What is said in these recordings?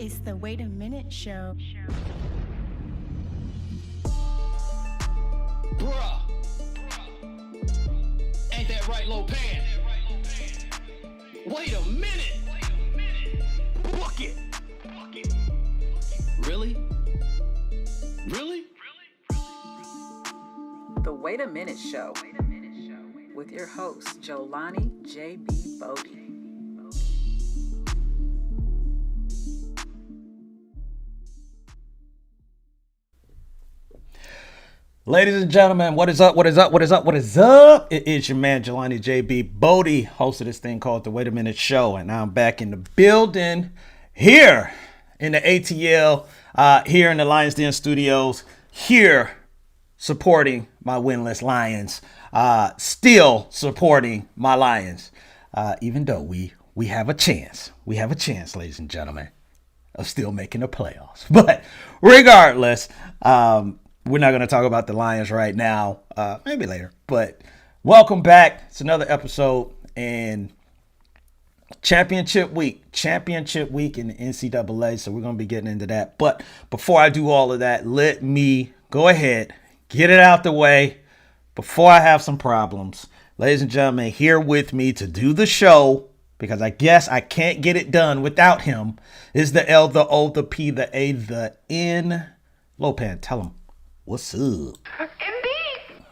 is the Wait a Minute Show. Bruh. Ain't that right, Lopan? Wait a minute. Book it. Really? Really? The Wait a Minute Show with your host, Jolani J.B. Bodie. Ladies and gentlemen, what is up? What is up? What is up? What is up? It is your man, Jelani J.B. Bodie, host of this thing called The Wait a Minute Show. And I'm back in the building here in the ATL, here in the Lions Den Studios, here supporting my winless Lions, still supporting my Lions, even though we have a chance. We have a chance, ladies and gentlemen, of still making the playoffs. But regardless, we're not going to talk about the Lions right now, maybe later, but welcome back. It's another episode and championship week in the NCAA. So we're going to be getting into that. But before I do all of that, let me go ahead, get it out the way before I have some problems. Ladies and gentlemen, here with me to do the show, because I guess I can't get it done without him, is the L, the O, the P, the A, the N. Lopan, tell him. What's up? Indeed.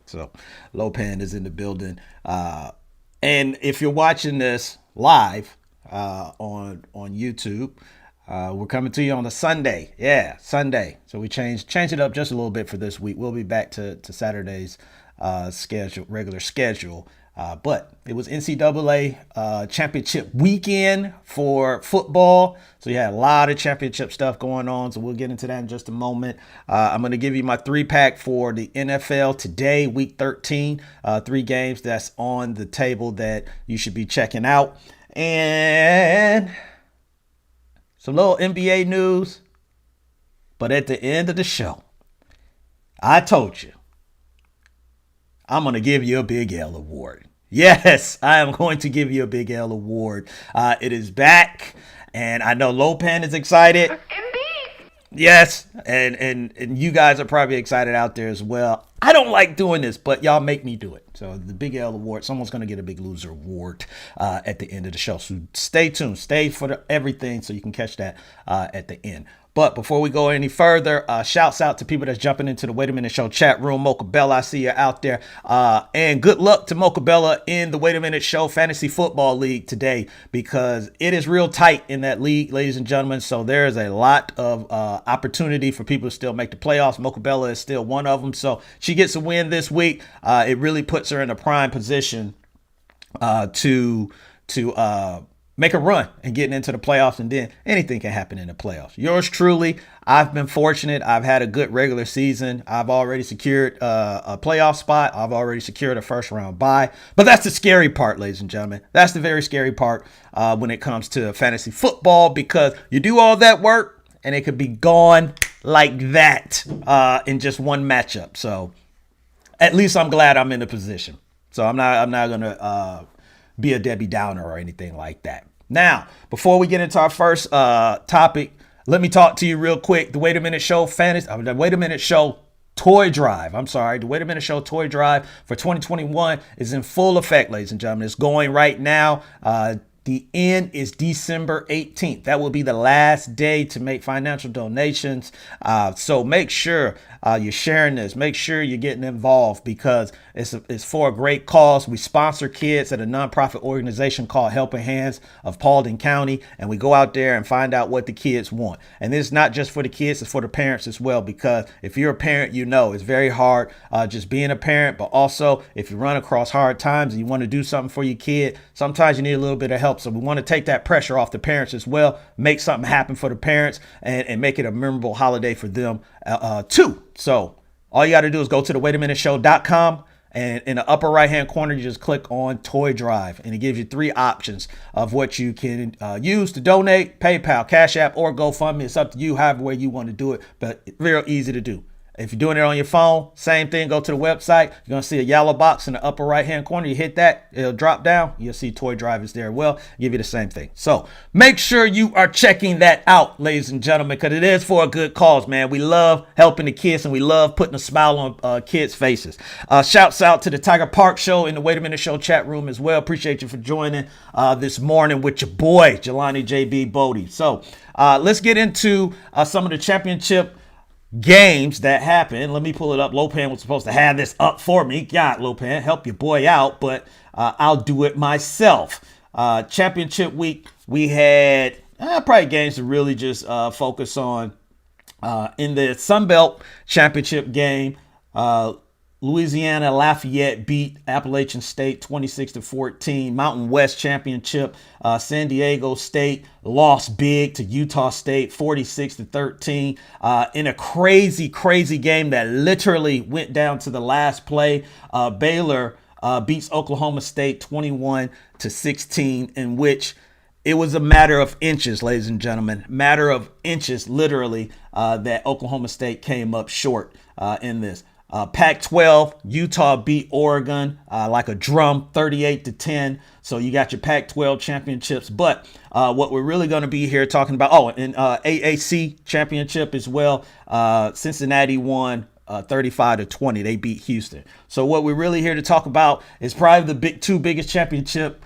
So, Lopan is in the building. And if you're watching this live on YouTube, we're coming to you on a Sunday. Yeah, Sunday. So we changed it up just a little bit for this week. We'll be back to Saturday's regular schedule. But it was NCAA championship weekend for football. So you had a lot of championship stuff going on. So we'll get into that in just a moment. I'm going to give you my 3-pack for the NFL today, week 13. 3 games that's on the table that you should be checking out. And some little NBA news. But at the end of the show, I told you, I'm going to give you a Big L award. Yes, I am going to give you a Big L award. It is back, and I know Lopan is excited. Indeed. Yes, and you guys are probably excited out there as well. I don't like doing this, but y'all make me do it. So the Big L award, someone's going to get a Big Loser award at the end of the show. So stay tuned. Stay for everything so you can catch that at the end. But before we go any further, shouts out to people that's jumping into the Wait a Minute Show chat room. Mocha Bella, I see you out there. And good luck to Mocha Bella in the Wait a Minute Show Fantasy Football League today, because it is real tight in that league, ladies and gentlemen. So there is a lot of opportunity for people to still make the playoffs. Mocha Bella is still one of them. So she gets a win this week. It really puts her in a prime position to make a run and getting into the playoffs, and then anything can happen in the playoffs. Yours truly, I've been fortunate. I've had a good regular season. I've already secured a playoff spot. I've already secured a first round bye. But that's the scary part, ladies and gentlemen. That's the very scary part when it comes to fantasy football, because you do all that work and it could be gone like that in just one matchup. So at least I'm glad I'm in a position. So I'm not going to be a Debbie Downer or anything like that. Now, before we get into our first topic, let me talk to you real quick. The Wait a Minute Show the Wait a Minute Show toy drive. The Wait a Minute Show toy drive for 2021 is in full effect, ladies and gentlemen. It's going right now. The end is December 18th. That will be the last day to make financial donations. So make sure you're sharing this. Make sure you're getting involved, because it's for a great cause. We sponsor kids at a nonprofit organization called Helping Hands of Paulding County, and we go out there and find out what the kids want. And this is not just for the kids, it's for the parents as well, because if you're a parent, you know it's very hard just being a parent, but also if you run across hard times and you want to do something for your kid, sometimes you need a little bit of help. So we want to take that pressure off the parents as well, make something happen for the parents, and make it a memorable holiday for them too. So all you got to do is go to the waitaminuteshow.com, and in the upper right hand corner, you just click on Toy Drive, and it gives you 3 options of what you can use to donate: PayPal, Cash App, or GoFundMe. It's up to you, however way you want to do it, but very easy to do. If you're doing it on your phone, same thing. Go to the website. You're going to see a yellow box in the upper right-hand corner. You hit that, it'll drop down. You'll see toy drivers there. Well, give you the same thing. So make sure you are checking that out, ladies and gentlemen, because it is for a good cause, man. We love helping the kids, and we love putting a smile on kids' faces. Shouts out to the Tiger Park Show in the Wait a Minute Show chat room as well. Appreciate you for joining this morning with your boy, Jelani JB Bodie. So let's get into some of the championship games that happened. Let me pull it up. Lopan was supposed to have this up for me. God, Lopan, help your boy out, but I'll do it myself. Championship week, we had probably games to really just focus on. In the Sun Belt Championship game, Louisiana Lafayette beat Appalachian State 26-14. Mountain West Championship, San Diego State lost big to Utah State 46-13 in a crazy game that literally went down to the last play. Baylor beats Oklahoma State 21-16, in which it was a matter of inches, ladies and gentlemen, matter of inches, literally, that Oklahoma State came up short in this. Pac-12, Utah beat Oregon like a drum, 38-10. So you got your Pac-12 championships. But what we're really going to be here talking about, and AAC championship as well. Cincinnati won 35-20. They beat Houston. So what we're really here to talk about is probably the two biggest championship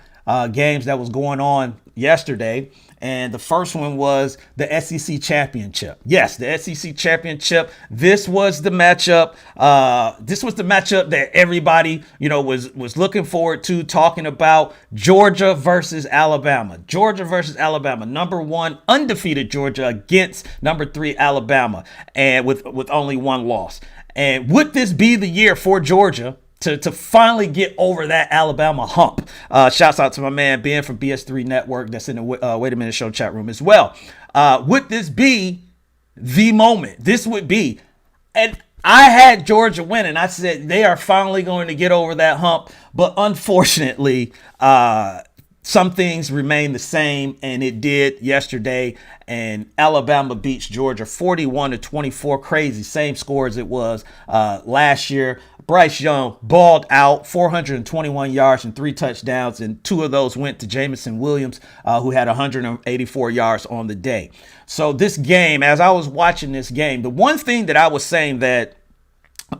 games that was going on yesterday. And the first one was the SEC championship. Yes, the SEC championship. This was the matchup. That everybody, was looking forward to, talking about Georgia versus Alabama. Georgia versus Alabama. Number 1 undefeated Georgia against number 3 Alabama, and with only one loss. And would this be the year for Georgia to finally get over that Alabama hump? Shouts out to my man Ben from BS3 Network that's in the Wait a Minute Show chat room as well. Would this be the moment? This would be. And I had Georgia winning. I said they are finally going to get over that hump. But unfortunately, some things remain the same, and it did yesterday. And Alabama beats Georgia 41-24. Crazy, same score as it was last year. Bryce Young balled out, 421 yards and 3 touchdowns, and 2 of those went to Jamison Williams, who had 184 yards on the day. So this game, as I was watching this game, the one thing that I was saying that,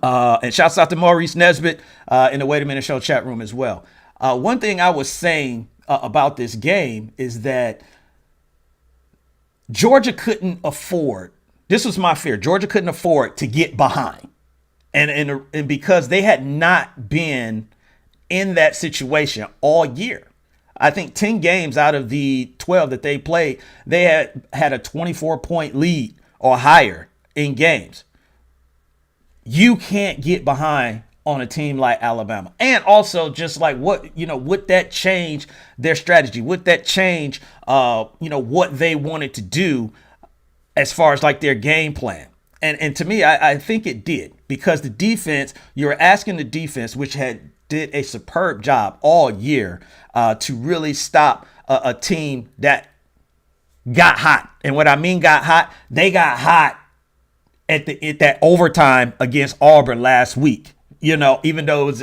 and shouts out to Maurice Nesbitt in the Wait a Minute Show chat room as well. One thing I was saying about this game is that Georgia couldn't afford, this was my fear, Georgia couldn't afford to get behind. And because they had not been in that situation all year. I think 10 games out of the 12 that they played, they had a 24-point lead or higher in games. You can't get behind on a team like Alabama. And also just like would that change their strategy? Would that change, what they wanted to do as far as like their game plan? And to me, I think it did, because the defense, you're asking the defense, which did a superb job all year, to really stop a team that got hot. And what I mean got hot, they got hot at that overtime against Auburn last week. Even though it was,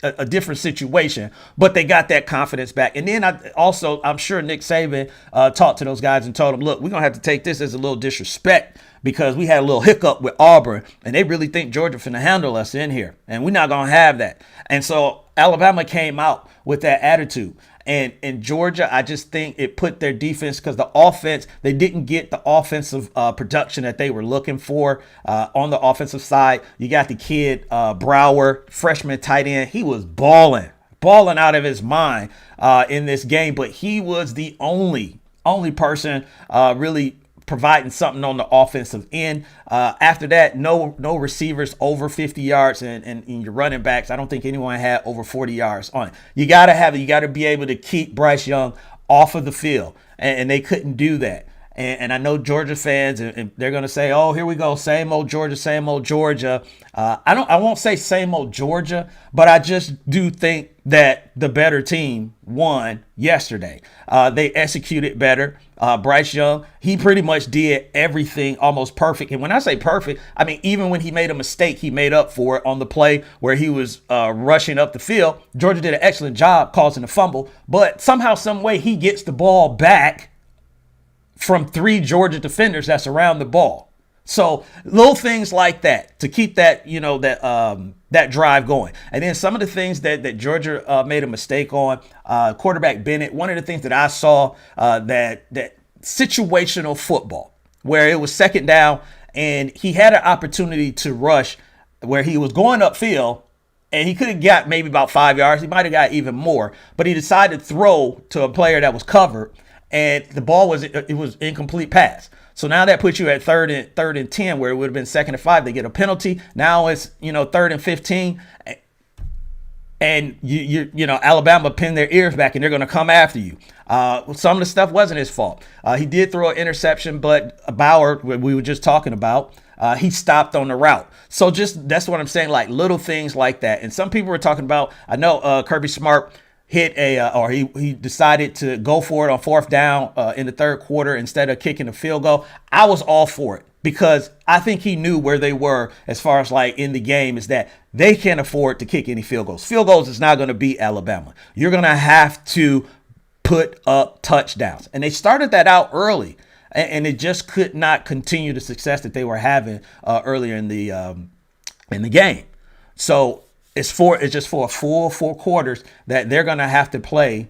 a different situation, but they got that confidence back. And then I'm sure Nick Saban talked to those guys and told them, look, we're going to have to take this as a little disrespect, because we had a little hiccup with Auburn and they really think Georgia finna handle us in here, and we're not going to have that. And so Alabama came out with that attitude. And in Georgia, I just think it put their defense, because the offense, they didn't get the offensive production that they were looking for on the offensive side. You got the kid Brower, freshman tight end. He was balling out of his mind in this game, but he was the only person really providing something on the offensive end. After that, no receivers over 50 yards, and your running backs, I don't think anyone had over 40 yards on it. You got to be able to keep Bryce Young off of the field, and they couldn't do that. And I know Georgia fans, and they're going to say, oh, here we go. Same old Georgia, same old Georgia. I won't say same old Georgia, but I just do think that the better team won yesterday. They executed better. Bryce Young, he pretty much did everything almost perfect. And when I say perfect, I mean, even when he made a mistake, he made up for it on the play where he was rushing up the field. Georgia did an excellent job causing a fumble, but somehow, some way, he gets the ball back from 3 Georgia defenders that's around the ball. So little things like that to keep that, that drive going. And then some of the things that Georgia made a mistake on, quarterback Bennett, one of the things that I saw that situational football, where it was second down and he had an opportunity to rush where he was going upfield and he could have got maybe about 5 yards. He might have got even more, but he decided to throw to a player that was covered. And the ball was incomplete pass. So now that puts you at third and 10, where it would have been 2nd and 5. They get a penalty. Now it's 3rd and 15, and Alabama pinned their ears back and they're going to come after you. Some of the stuff wasn't his fault. He did throw an interception, but Bauer, we were just talking about, he stopped on the route. So that's what I'm saying, like little things like that. And some people were talking about, I know Kirby Smart hit he decided to go for it on 4th down in the 3rd quarter instead of kicking a field goal. I was all for it because I think he knew where they were as far as like in the game, is that they can't afford to kick any field goals. Field goals is not going to beat Alabama. You're going to have to put up touchdowns. And they started that out early, and it just could not continue the success that they were having earlier in the game. So it's just for a full 4 quarters that they're going to have to play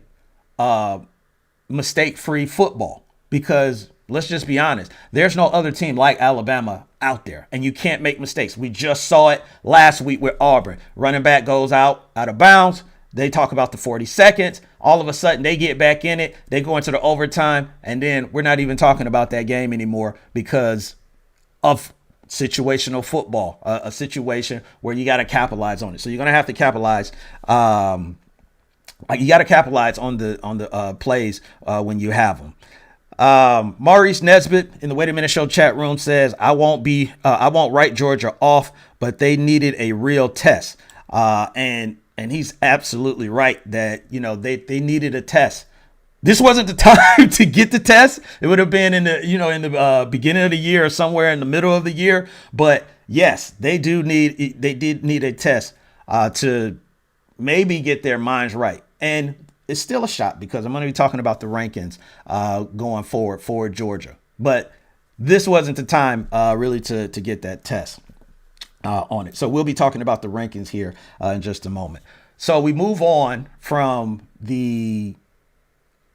mistake-free football, because let's just be honest, there's no other team like Alabama out there, and you can't make mistakes. We just saw it last week with Auburn. Running back goes out of bounds. They talk about the 40 seconds. All of a sudden, they get back in it. They go into the overtime, and then we're not even talking about that game anymore because of situational football, a situation where you got to capitalize on it. So you're going to have to capitalize. You got to capitalize on the plays when you have them. Maurice Nesbitt in the Wait a Minute Show chat room says, I won't write Georgia off, but they needed a real test. And he's absolutely right that, they needed a test. This wasn't the time to get the test. It would have been in the beginning of the year or somewhere in the middle of the year. But yes, they did need a test to maybe get their minds right. And it's still a shot because I'm going to be talking about the rankings going forward for Georgia. But this wasn't the time really to get that test on it. So we'll be talking about the rankings here in just a moment. So we move on from the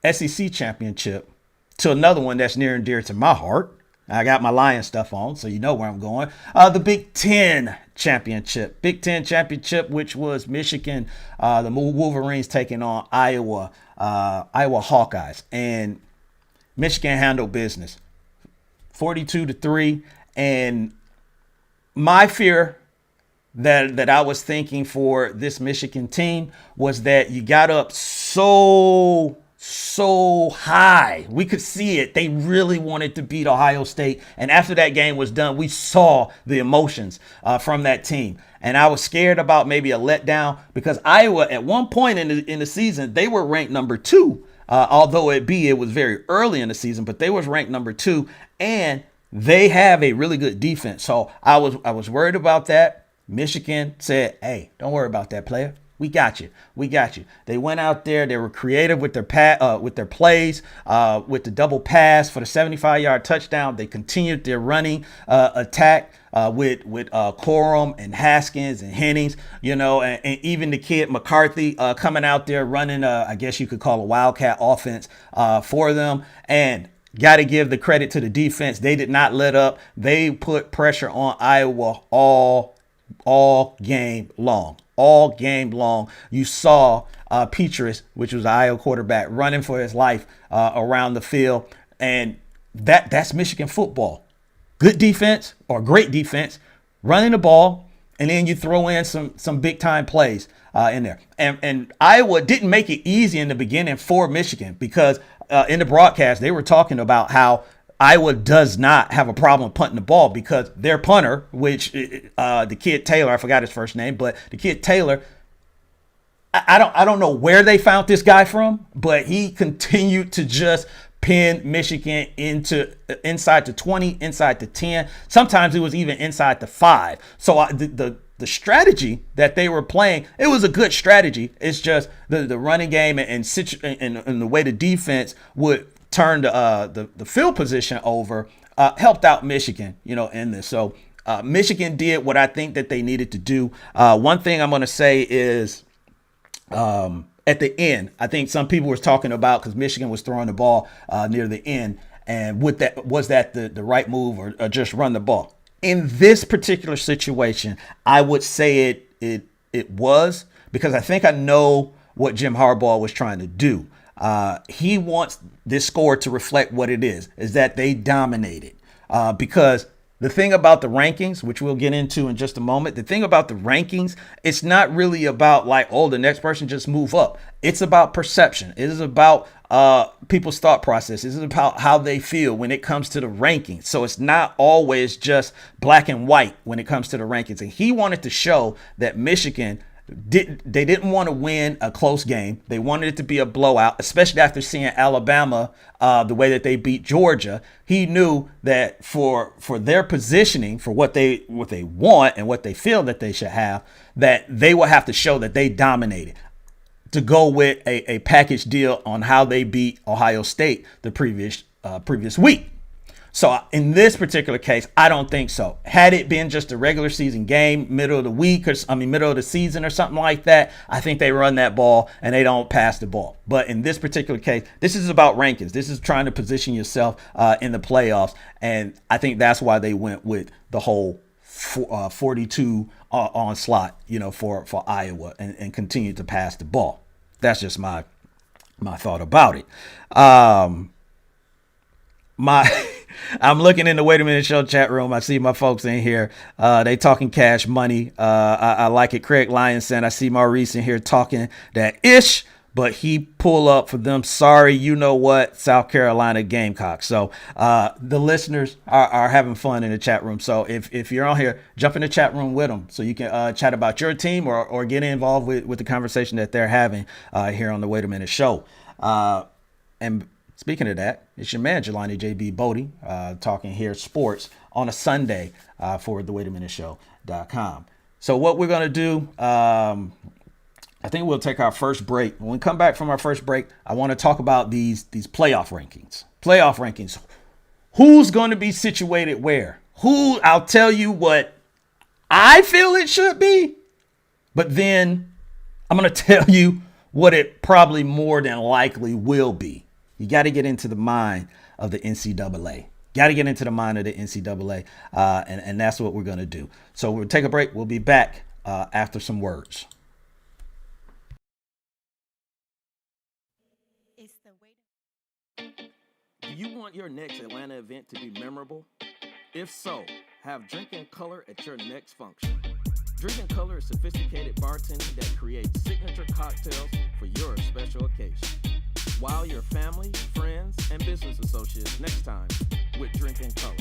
SEC championship to another one that's near and dear to my heart. I got my Lion stuff on, so you know where I'm going. The Big Ten championship. Big Ten championship, which was Michigan, the Wolverines taking on Iowa Hawkeyes. And Michigan handled business 42-3. And my fear that I was thinking for this Michigan team was that you got up so high. We could see it. They really wanted to beat Ohio State. And after that game was done, we saw the emotions from that team. And I was scared about maybe a letdown because Iowa, at one point in the season, they were ranked number 2. Although it was very early in the season, but they was ranked number 2. And they have a really good defense. So I was worried about that. Michigan said, hey, don't worry about that, player. We got you. We got you. They went out there. They were creative with their plays, with the double pass for the 75-yard touchdown. They continued their running attack with Corum and Haskins and Hennings, and even the kid McCarthy coming out there running, I guess you could call a Wildcat offense for them. And got to give the credit to the defense. They did not let up. They put pressure on Iowa all game long. All game long, you saw Petrus, which was the Iowa quarterback, running for his life around the field. And that's Michigan football. Good defense or great defense, running the ball, and then you throw in some big-time plays in there. And Iowa didn't make it easy in the beginning for Michigan because in the broadcast, they were talking about how Iowa does not have a problem punting the ball because their punter, which the kid Taylor, I forgot his first name, but the kid Taylor, I don't know where they found this guy from, but he continued to just pin Michigan into inside the 20, inside the 10. Sometimes it was even inside the 5. So the strategy that they were playing, it was a good strategy. It's just the running game and the way the defense would turn the field position over helped out Michigan, in this. So Michigan did what I think that they needed to do. One thing I'm going to say is at the end, I think some people were talking about because Michigan was throwing the ball near the end, and was that the right move or just run the ball? In this particular situation, I would say it was, because I think I know what Jim Harbaugh was trying to do. He wants this score to reflect what it is that they dominated. Because the thing about the rankings, which we'll get into in just a moment, the thing about the rankings, it's not really about the next person just move up. It's about perception. It is about people's thought process. It is about how they feel when it comes to the rankings. So it's not always just black and white when it comes to the rankings. And he wanted to show that Michigan didn't want to win a close game. They wanted it to be a blowout, especially after seeing Alabama, the way that they beat Georgia. He knew that for their positioning, for what they want and what they feel that they should have, that they will have to show that they dominated, to go with a package deal on how they beat Ohio State the previous week. So in this particular case, I don't think so. Had it been just a regular season game, middle of the season or something like that, I think they run that ball and they don't pass the ball. But in this particular case, this is about rankings. This is trying to position yourself in the playoffs. And I think that's why they went with the whole 42 onslaught, for Iowa and continue to pass the ball. That's just my thought about it. I'm looking in the Wait a Minute Show chat room. I see my folks in here. They talking cash money. I like it. Craig Lyons said, I see Maurice in here talking that ish, but he pull up for them. Sorry, you know what? South Carolina Gamecocks. So the listeners are having fun in the chat room. So if you're on here, jump in the chat room with them so you can chat about your team or get involved with the conversation that they're having here on the Wait a Minute Show. And speaking of that, it's your man, Jelani J.B. Bodie, talking here sports on a Sunday for the waitaminuteshow.com. So what we're going to do, I think we'll take our first break. When we come back from our first break, I want to talk about these playoff rankings. Playoff rankings. Who's going to be situated where? I'll tell you what I feel it should be, but then I'm going to tell you what it probably more than likely will be. You got to get into the mind of the NCAA. And that's what we're going to do. So we'll take a break. We'll be back after some words. Do you want your next Atlanta event to be memorable? If so, have Drink in Color at your next function. Drink in Color is sophisticated bartending that creates signature cocktails for your special occasion. Wow your family, friends, and business associates next time with Drink in Color.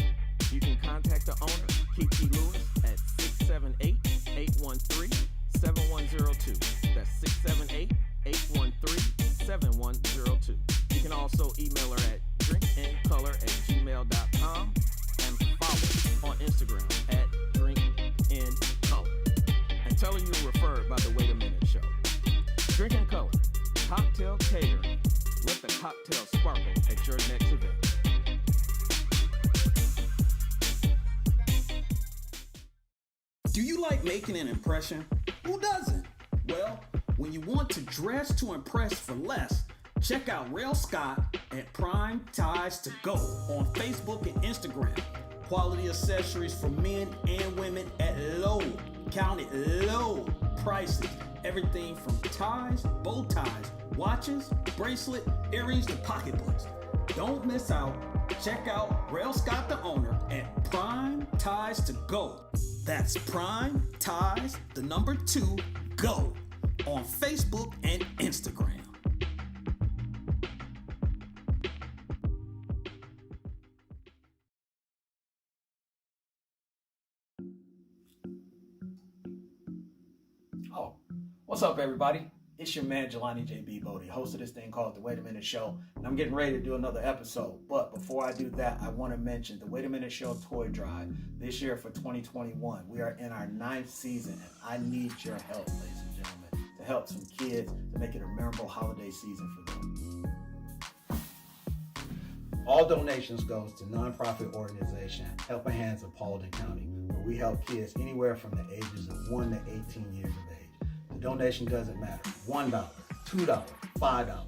You can contact the owner, Kiki Lewis, at 678-813-7102. That's 678-813-7102. You can also email her at drinkincolor@gmail.com and follow on Instagram at drinkincolor. And tell her you were referred by the Wait a Minute Show. Drink in Color, cocktail catering. Let the cocktail sparkle at your next event. Do you like making an impression? Who doesn't? Well, when you want to dress to impress for less, check out Rail Scott at Prime Ties to Go on Facebook and Instagram. Quality accessories for men and women at low prices. Everything from ties, bow ties, watches, bracelet, earrings to pocketbooks. Don't miss out. Check out Rail Scott, the owner, at Prime Ties to Go. That's Prime Ties, the number 2, Go on Facebook and Instagram. What's up, everybody? It's your man, Jelani J.B. Bodie, host of this thing called The Wait a Minute Show. And I'm getting ready to do another episode. But before I do that, I want to mention the Wait a Minute Show toy drive this year for 2021. We are in our 9th season, and I need your help, ladies and gentlemen, to help some kids to make it a memorable holiday season for them. All donations goes to nonprofit organization Helping Hands of Paulding County, where we help kids anywhere from the ages of 1 to 18 years of age. The donation doesn't matter. $1, $2, $5.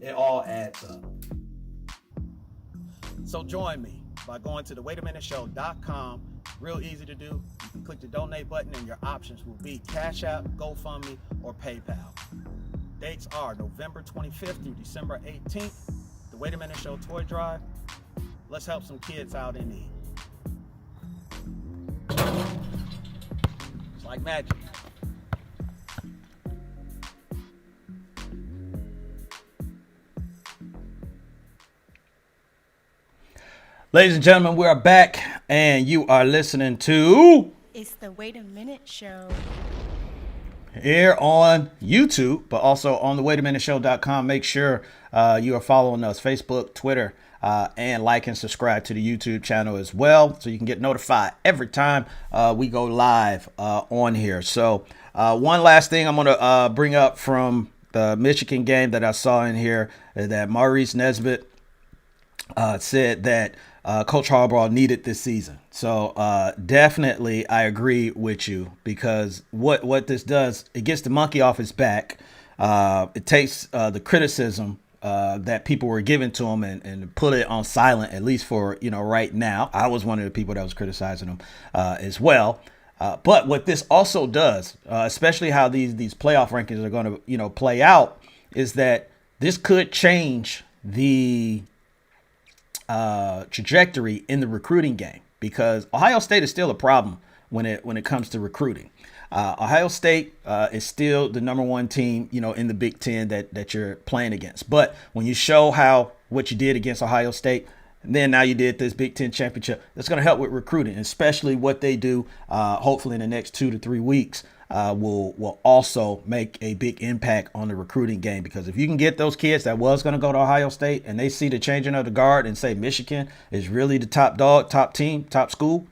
It all adds up. So join me by going to thewaitaminuteshow.com. Real easy to do. You can click the donate button and your options will be Cash App, GoFundMe, or PayPal. Dates are November 25th through December 18th. The Wait a Minute Show toy drive. Let's help some kids out in need. It's like magic. Ladies and gentlemen, we are back, and you are listening to It's the Wait a Minute Show. Here on YouTube, but also on the waitaminuteshow.com. Make sure you are following us, Facebook, Twitter, and like and subscribe to the YouTube channel as well, so you can get notified every time we go live on here. So one last thing I'm going to bring up from the Michigan game that I saw in here, that Maurice Nesbitt said that Coach Harbaugh needed this season. So definitely I agree with you, because what this does, it gets the monkey off his back. It takes the criticism that people were giving to him and put it on silent, at least for, right now. I was one of the people that was criticizing him as well. But what this also does, especially how these playoff rankings are going to, play out, is that this could change the trajectory in the recruiting game, because Ohio State is still a problem when it comes to recruiting. Ohio State is still the number one team, in the Big Ten that you're playing against. But when you show what you did against Ohio State, and then now you did this Big Ten championship, that's going to help with recruiting, especially what they do. Hopefully in the next 2 to 3 weeks will also make a big impact on the recruiting game, because if you can get those kids that was going to go to Ohio State and they see the changing of the guard and say Michigan is really the top dog, top team, top school,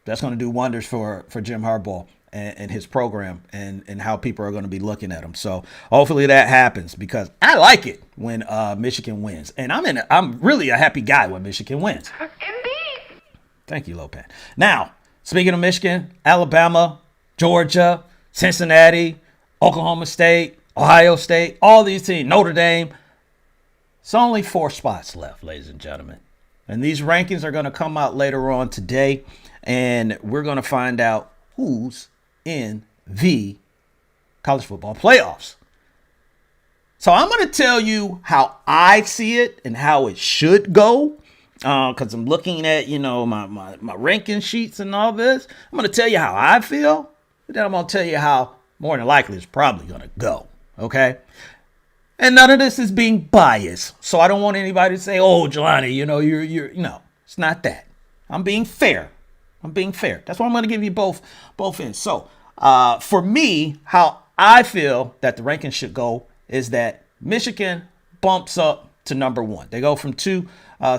that's going to do wonders for Jim Harbaugh and his program and how people are going to be looking at him. So hopefully that happens, because I like it when Michigan wins, and I'm really a happy guy when Michigan wins. Indeed. Thank you, Lopan. Now, speaking of Michigan, Alabama, Georgia, Cincinnati, Oklahoma State, Ohio State, all these teams, Notre Dame. It's only 4 spots left, ladies and gentlemen. And these rankings are going to come out later on today, and we're going to find out who's in the college football playoffs. So I'm going to tell you how I see it and how it should go, because I'm looking at, my ranking sheets and all this. I'm going to tell you how I feel, but then I'm going to tell you how more than likely it's probably going to go, okay? And none of this is being biased, so I don't want anybody to say, oh, Jelani, you're no, it's not that. I'm being fair. That's why I'm going to give you both ends. So for me, how I feel that the rankings should go is that Michigan bumps up to number 1. They go from 2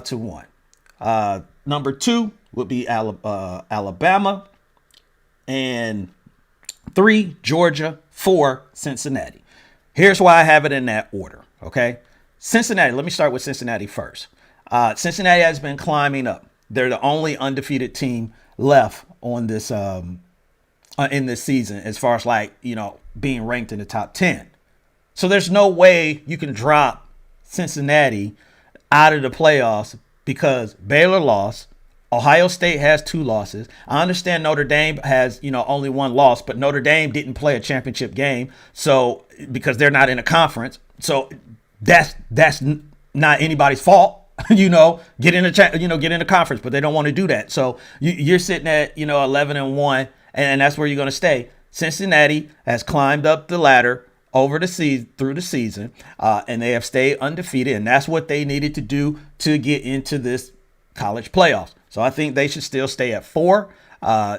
to 1. Number 2 would be Alabama, and 3, Georgia, 4, Cincinnati. Here's why I have it in that order, okay? Cincinnati, let me start with Cincinnati first. Cincinnati has been climbing up. They're the only undefeated team left on this in this season, as far as being ranked in the top 10. So there's no way you can drop Cincinnati out of the playoffs, because Baylor lost. Ohio State has 2 losses. I understand Notre Dame has, only 1 loss, but Notre Dame didn't play a championship game, so because they're not in a conference. So that's not anybody's fault. Get in a conference, but they don't want to do that. So you're sitting at 11-1, and that's where you're going to stay. Cincinnati has climbed up the ladder over the season, through the season, and they have stayed undefeated, and that's what they needed to do to get into this college playoffs. So I think they should still stay at 4.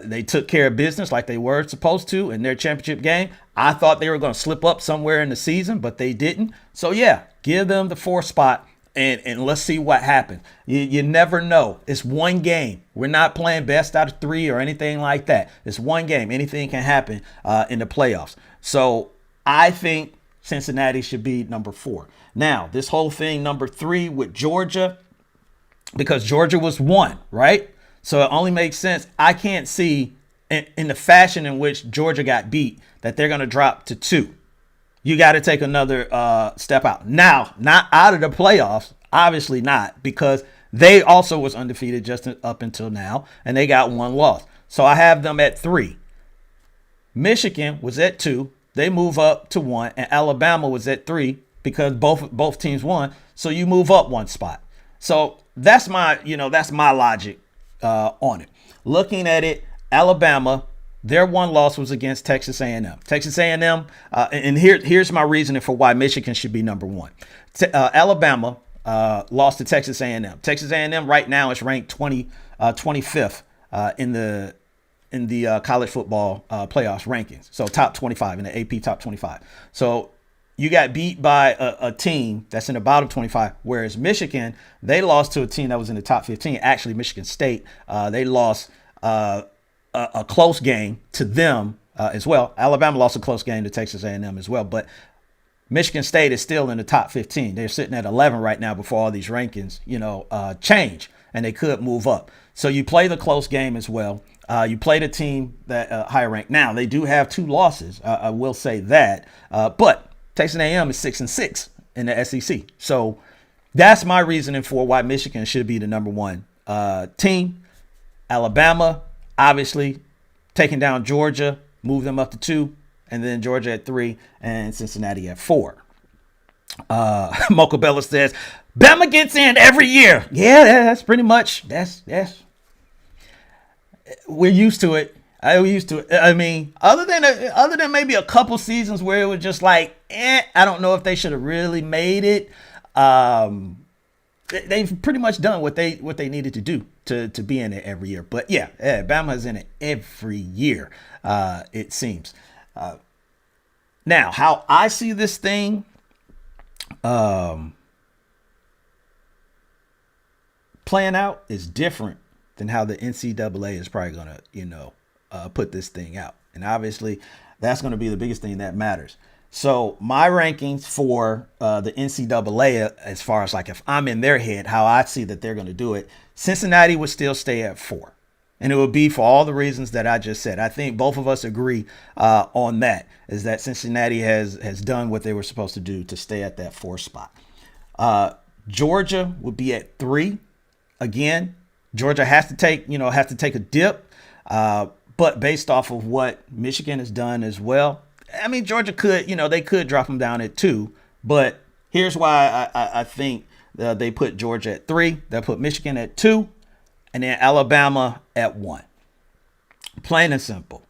They took care of business like they were supposed to in their championship game. I thought they were going to slip up somewhere in the season, but they didn't. So, yeah, give them the 4th spot. And let's see what happens. You never know. It's one game. We're not playing best out of 3 or anything like that. It's one game. Anything can happen in the playoffs. So I think Cincinnati should be number 4. Now, this whole thing, number 3 with Georgia, because Georgia was 1, right? So it only makes sense. I can't see in the fashion in which Georgia got beat that they're going to drop to 2. You got to take another step out. Now, not out of the playoffs, obviously not, because they also was undefeated just up until now, and they got 1 loss. So I have them at 3. Michigan was at 2. They move up to 1, and Alabama was at 3 because both teams won. So you move up 1 spot. So that's my logic on it. Looking at it, Alabama, their 1 loss was against Texas A&M. Texas A&M, and here's my reasoning for why Michigan should be number 1. Alabama lost to Texas A&M. Texas A&M right now is ranked 25th in the college football playoffs rankings. So top 25 in the AP top 25. So you got beat by a team that's in the bottom 25, whereas Michigan, they lost to a team that was in the top 15. Actually, Michigan State, they lost a close game to them as well. Alabama lost a close game to Texas A&M as well, but Michigan State is still in the top 15. They're sitting at 11 right now before all these rankings, change, and they could move up. So you play the close game as well. You play the team that higher ranked. Now they do have 2 losses. I will say that, but Texas A&M is 6-6 in the SEC. So that's my reasoning for why Michigan should be the number 1 team. Alabama, obviously, taking down Georgia, move them up to 2, and then Georgia at 3, and Cincinnati at 4. Mocha Bella says, Bama gets in every year. Yeah, that's pretty much, that's we're used to it. We're used to it. I mean, other than maybe a couple seasons where it was just like, I don't know if they should have really made it. They've pretty much done what they needed to do to be in it every year. But yeah, Bama is in it every year, it seems. Now, how I see this thing, playing out is different than how the NCAA is probably going to, put this thing out. And obviously, that's going to be the biggest thing that matters. So my rankings for the NCAA, as far as like if I'm in their head, how I see that they're going to do it, Cincinnati would still stay at 4. And it would be for all the reasons that I just said. I think both of us agree on that, is that Cincinnati has done what they were supposed to do to stay at that 4 spot. Georgia would be at 3. Again, Georgia has to take a dip. But based off of what Michigan has done as well, I mean, Georgia could, they could drop them down at 2. But here's why I think they put Georgia at 3. They put Michigan at 2. And then Alabama at 1. Plain and simple.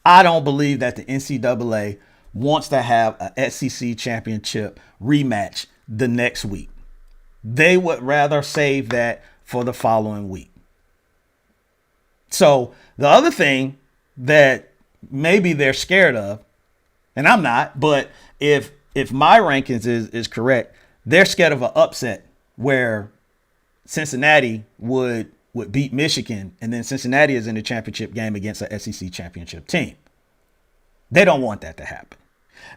I don't believe that the NCAA wants to have a SEC championship rematch the next week. They would rather save that for the following week. So the other thing that maybe they're scared of, and I'm not, but if my rankings is correct, they're scared of an upset where Cincinnati would beat Michigan, and then Cincinnati is in the championship game against a SEC championship team. They don't want that to happen.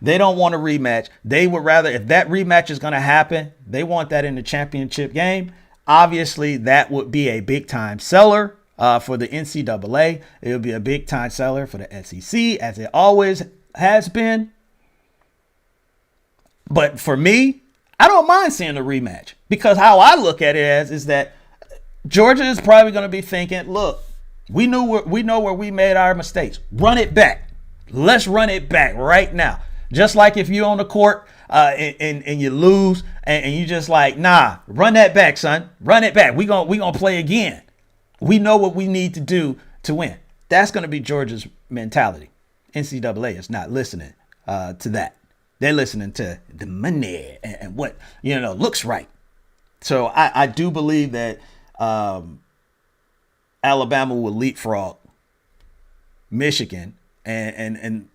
They don't want a rematch. They would rather, if that rematch is going to happen, they want that in the championship game. Obviously, that would be a big-time seller for the NCAA. It would be a big-time seller for the SEC, as it always has been. But for me, I don't mind seeing a rematch, because how I look at it is that Georgia is probably going to be thinking, look, we know where we made our mistakes. Run it back. Let's run it back right now. Just like if you're on the court and you lose and you just like, nah, run that back, son. Run it back. We gonna play again. We know what we need to do to win. That's going to be Georgia's mentality. NCAA is not listening to that. They're listening to the money and what, looks right. So I do believe that Alabama will leapfrog Michigan, and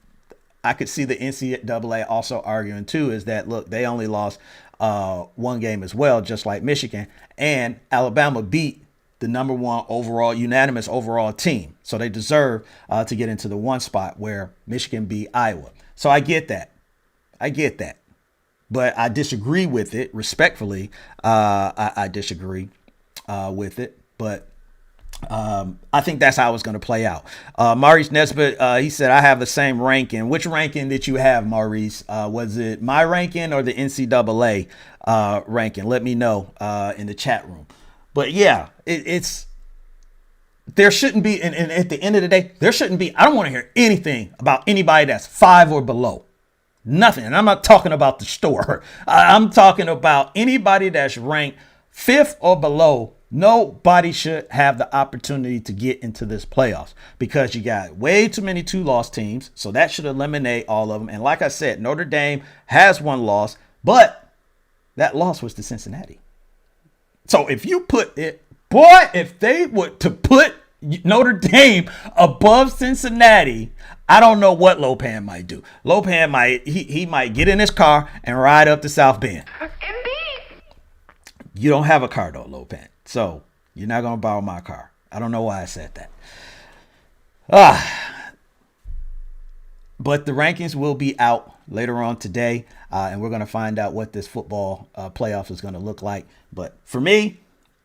I could see the NCAA also arguing too, is that, look, they only lost one game as well, just like Michigan, and Alabama beat the number one overall, unanimous overall team. So they deserve to get into the one spot where Michigan beat Iowa. So I get that. But I disagree with it respectfully. I disagree with it, but I think that's how it's going to play out. Maurice Nesbitt, he said, I have the same ranking. Which ranking did you have, Maurice? Was it my ranking or the NCAA ranking? Let me know in the chat room. But yeah, there shouldn't be, and at the end of the day, there shouldn't be, I don't want to hear anything about anybody that's 5 or below. Nothing. And I'm not talking about the store. I'm talking about anybody that's ranked 5th or below. Nobody should have the opportunity to get into this playoffs because you got way too many 2-loss teams. So that should eliminate all of them. And like I said, Notre Dame has 1 loss, but that loss was to Cincinnati. So if you put it, boy, if they were to put Notre Dame above Cincinnati, I don't know what Lopan might do. Lopan he might get in his car and ride up to South Bend. Indeed. You don't have a car though, Lopan. So you're not going to borrow my car. I don't know why I said that. But the rankings will be out later on today, and we're going to find out what this football playoff is going to look like. But for me,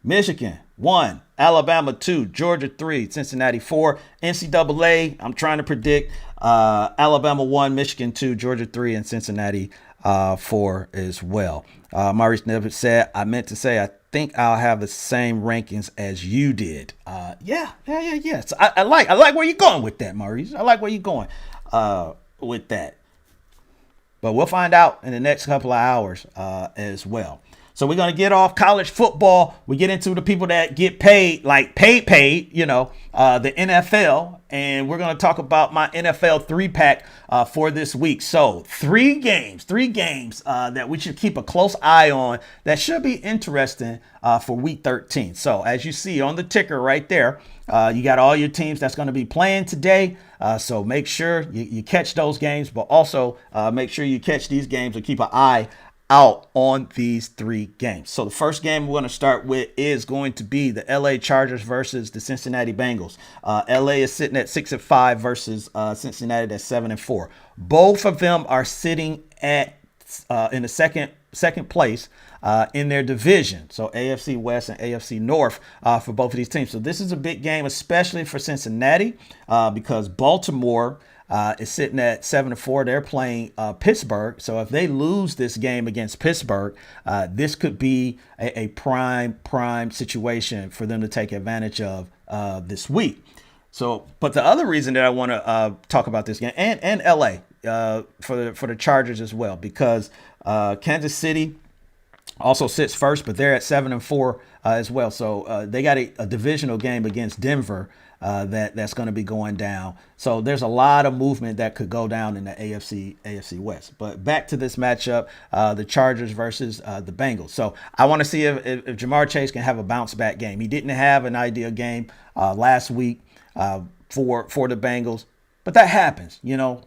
Michigan 1, Alabama 2, Georgia 3, Cincinnati 4, NCAA, I'm trying to predict Alabama 1, Michigan 2, Georgia 3, and Cincinnati 4 as well. Maurice Neville said, I meant to say, I think I'll have the same rankings as you did. Yeah. So I like where you're going with that, Maurice. I like where you're going with that. But we'll find out in the next couple of hours as well. So we're going to get off college football. We get into the people that get paid, like paid, the NFL. And we're going to talk about my NFL 3-pack for this week. So three games that we should keep a close eye on that should be interesting for week 13. So as you see on the ticker right there, you got all your teams that's going to be playing today. So make sure you catch those games, but also make sure you catch these games and keep an eye out on these 3 games. So the first game we're going to start with is going to be the LA Chargers versus the Cincinnati Bengals. LA is sitting at 6-5 versus Cincinnati at 7-4. Both of them are sitting at in the second place in their division. So AFC West and AFC North for both of these teams. So this is a big game, especially for Cincinnati, because Baltimore is sitting at 7-4. They're playing Pittsburgh. So if they lose this game against Pittsburgh, this could be a prime situation for them to take advantage of this week. So, but the other reason that I want to talk about this game and LA for the Chargers as well, because Kansas City also sits first, but they're at 7-4 as well. So they got a divisional game against Denver that's going to be going down. So there's a lot of movement that could go down in the AFC West. But back to this matchup, the Chargers versus the Bengals. So I want to see if Jamar Chase can have a bounce back game. He didn't have an ideal game last week for the Bengals, but that happens, in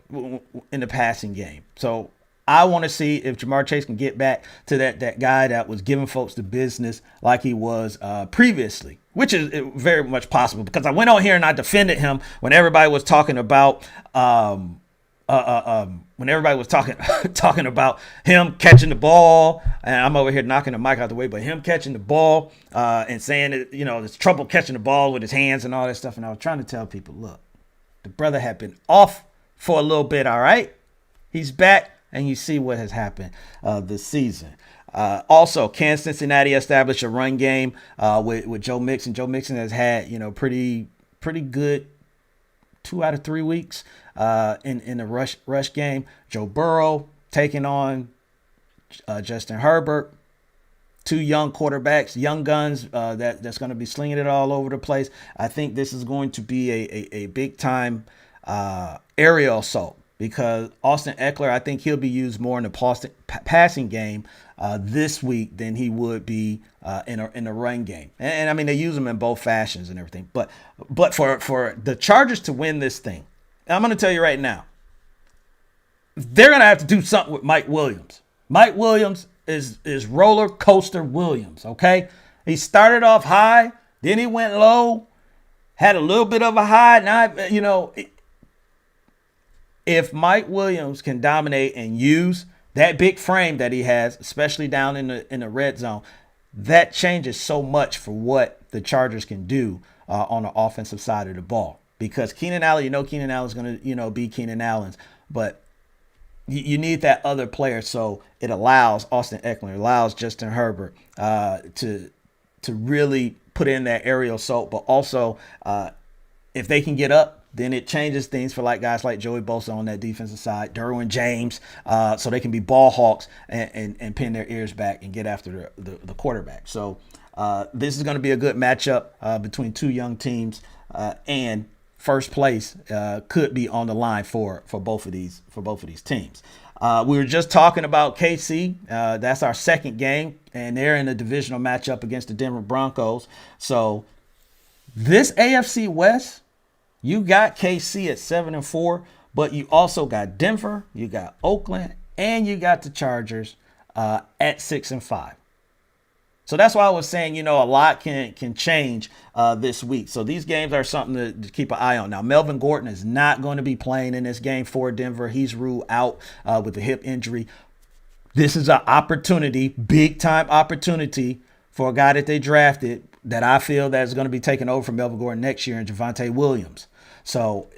the passing game. So I want to see if Jamar Chase can get back to that guy that was giving folks the business like he was previously, which is very much possible, because I went on here and I defended him when everybody was talking about talking about him catching the ball, and I'm over here knocking the mic out the way, but him catching the ball and saying that, there's trouble catching the ball with his hands and all that stuff. And I was trying to tell people, look, the brother had been off for a little bit. All right. He's back. And you see what has happened this season. Also, can Cincinnati establish a run game with Joe Mixon? Joe Mixon has had, pretty good 2 out of 3 weeks in the rush game. Joe Burrow taking on Justin Herbert. 2 young quarterbacks, young guns that's going to be slinging it all over the place. I think this is going to be a big time aerial assault, because Austin Eckler, I think he'll be used more in the passing game this week than he would be in a run game. And I mean, they use him in both fashions and everything. But for the Chargers to win this thing, I'm going to tell you right now, they're going to have to do something with Mike Williams. Mike Williams is roller coaster Williams, okay? He started off high, then he went low, had a little bit of a high. Now, if Mike Williams can dominate and use that big frame that he has, especially down in the red zone, that changes so much for what the Chargers can do on the offensive side of the ball. Because Keenan Allen, Keenan Allen's going to, be Keenan Allen's, but you need that other player. So it allows Austin Eckler, allows Justin Herbert to really put in that aerial assault, but also if they can get up, then it changes things for guys like Joey Bosa on that defensive side, Derwin James, so they can be ball hawks and pin their ears back and get after the quarterback. So this is going to be a good matchup between two young teams, and first place could be on the line for both of these teams. We were just talking about KC. That's our second game, and they're in a divisional matchup against the Denver Broncos. So this AFC West, you got KC at 7-4, but you also got Denver, you got Oakland, and you got the Chargers at 6-5. So that's why I was saying, a lot can change this week. So these games are something to keep an eye on. Now, Melvin Gordon is not going to be playing in this game for Denver. He's ruled out with a hip injury. This is an opportunity, big time opportunity for a guy that they drafted that I feel that is going to be taking over from Melvin Gordon next year in Javonte Williams. So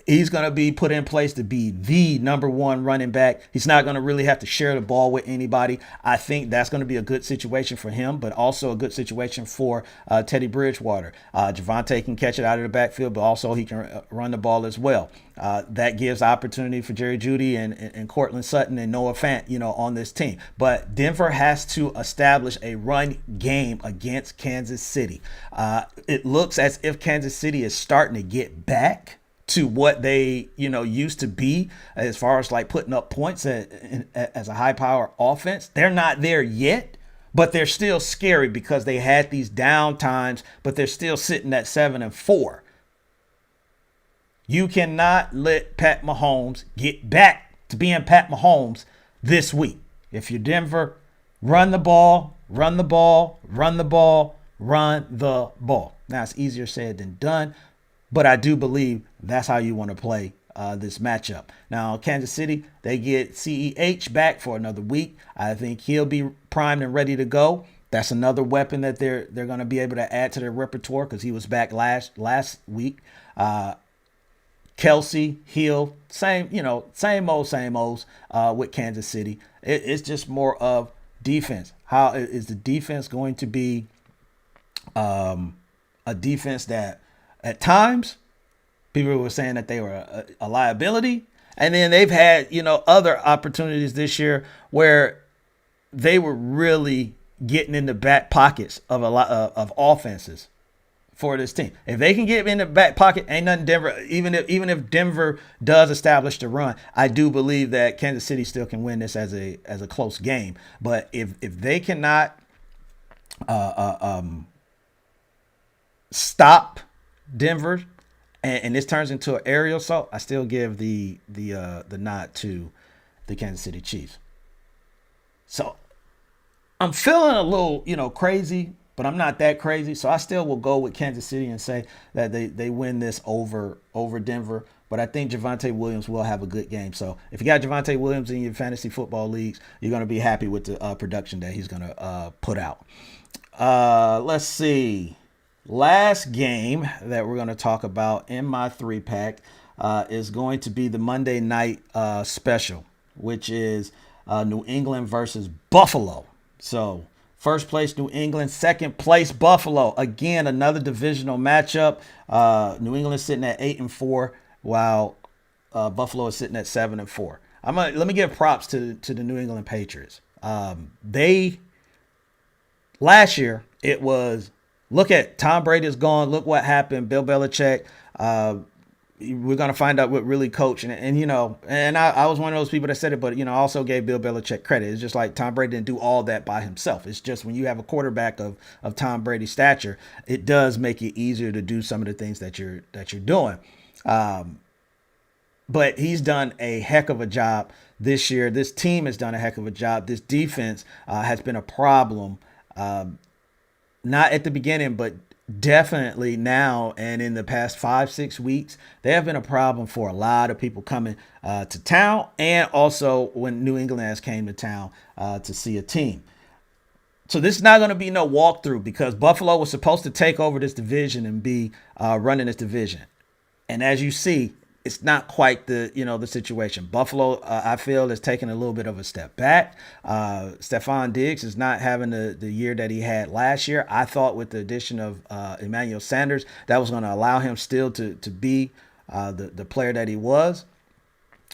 he's going to be put in place to be the number one running back. He's not going to really have to share the ball with anybody. I think that's going to be a good situation for him, but also a good situation for Teddy Bridgewater. Javonte can catch it out of the backfield, but also he can run the ball as well. That gives opportunity for Jerry Jeudy and Cortland Sutton and Noah Fant, on this team. But Denver has to establish a run game against Kansas City. It looks as if Kansas City is starting to get back to what they, used to be as far as putting up points as a high power offense. They're not there yet, but they're still scary because they had these down times, but they're still sitting at 7-4. You cannot let Pat Mahomes get back to being Pat Mahomes this week. If you're Denver, run the ball, run the ball, run the ball, run the ball. Now, it's easier said than done, but I do believe that's how you want to play this matchup. Now, Kansas City, they get CEH back for another week. I think he'll be primed and ready to go. That's another weapon that they're going to be able to add to their repertoire because he was back last week. Kelsey, Hill, same old with Kansas City. It's just more of defense. How is the defense going to be a defense that at times people were saying that they were a liability, and then they've had other opportunities this year where they were really getting in the back pockets of a lot of offenses for this team. If they can get in the back pocket, ain't nothing Denver. Even if Denver does establish the run, I do believe that Kansas City still can win this as a close game. But if they cannot stop Denver and this turns into an aerial assault, I still give the nod to the Kansas City Chiefs. So I'm feeling a little crazy, but I'm not that crazy. So I still will go with Kansas City and say that they win this over Denver. But I think Javonte Williams will have a good game. So if you got Javonte Williams in your fantasy football leagues, you're going to be happy with the production that he's going to put out. Let's see. Last game that we're going to talk about in my 3-pack is going to be the Monday night special, which is New England versus Buffalo. So first place New England, second place Buffalo. Again, another divisional matchup. New England sitting at 8-4, while Buffalo is sitting at 7-4. Let me give props to the New England Patriots. Last year it was, look at Tom Brady is gone. Look what happened. Bill Belichick we're going to find out what really coach. And you know, and I was one of those people that said it, but, you know, I also gave Bill Belichick credit. It's just like Tom Brady didn't do all that by himself. It's just when you have a quarterback of Tom Brady's stature, it does make it easier to do some of the things that you're doing. But he's done a heck of a job this year. This team has done a heck of a job. This defense has been a problem, not at the beginning, but definitely now and in the past 5-6 weeks. They have been a problem for a lot of people coming to town, and also when New England has came to town to see a team. So this is not going to be no walkthrough, because Buffalo was supposed to take over this division and be running this division. And as you see, it's not quite the situation. Buffalo, I feel, is taking a little bit of a step back. Stephon Diggs is not having the year that he had last year. I thought with the addition of Emmanuel Sanders, that was going to allow him still to be the player that he was.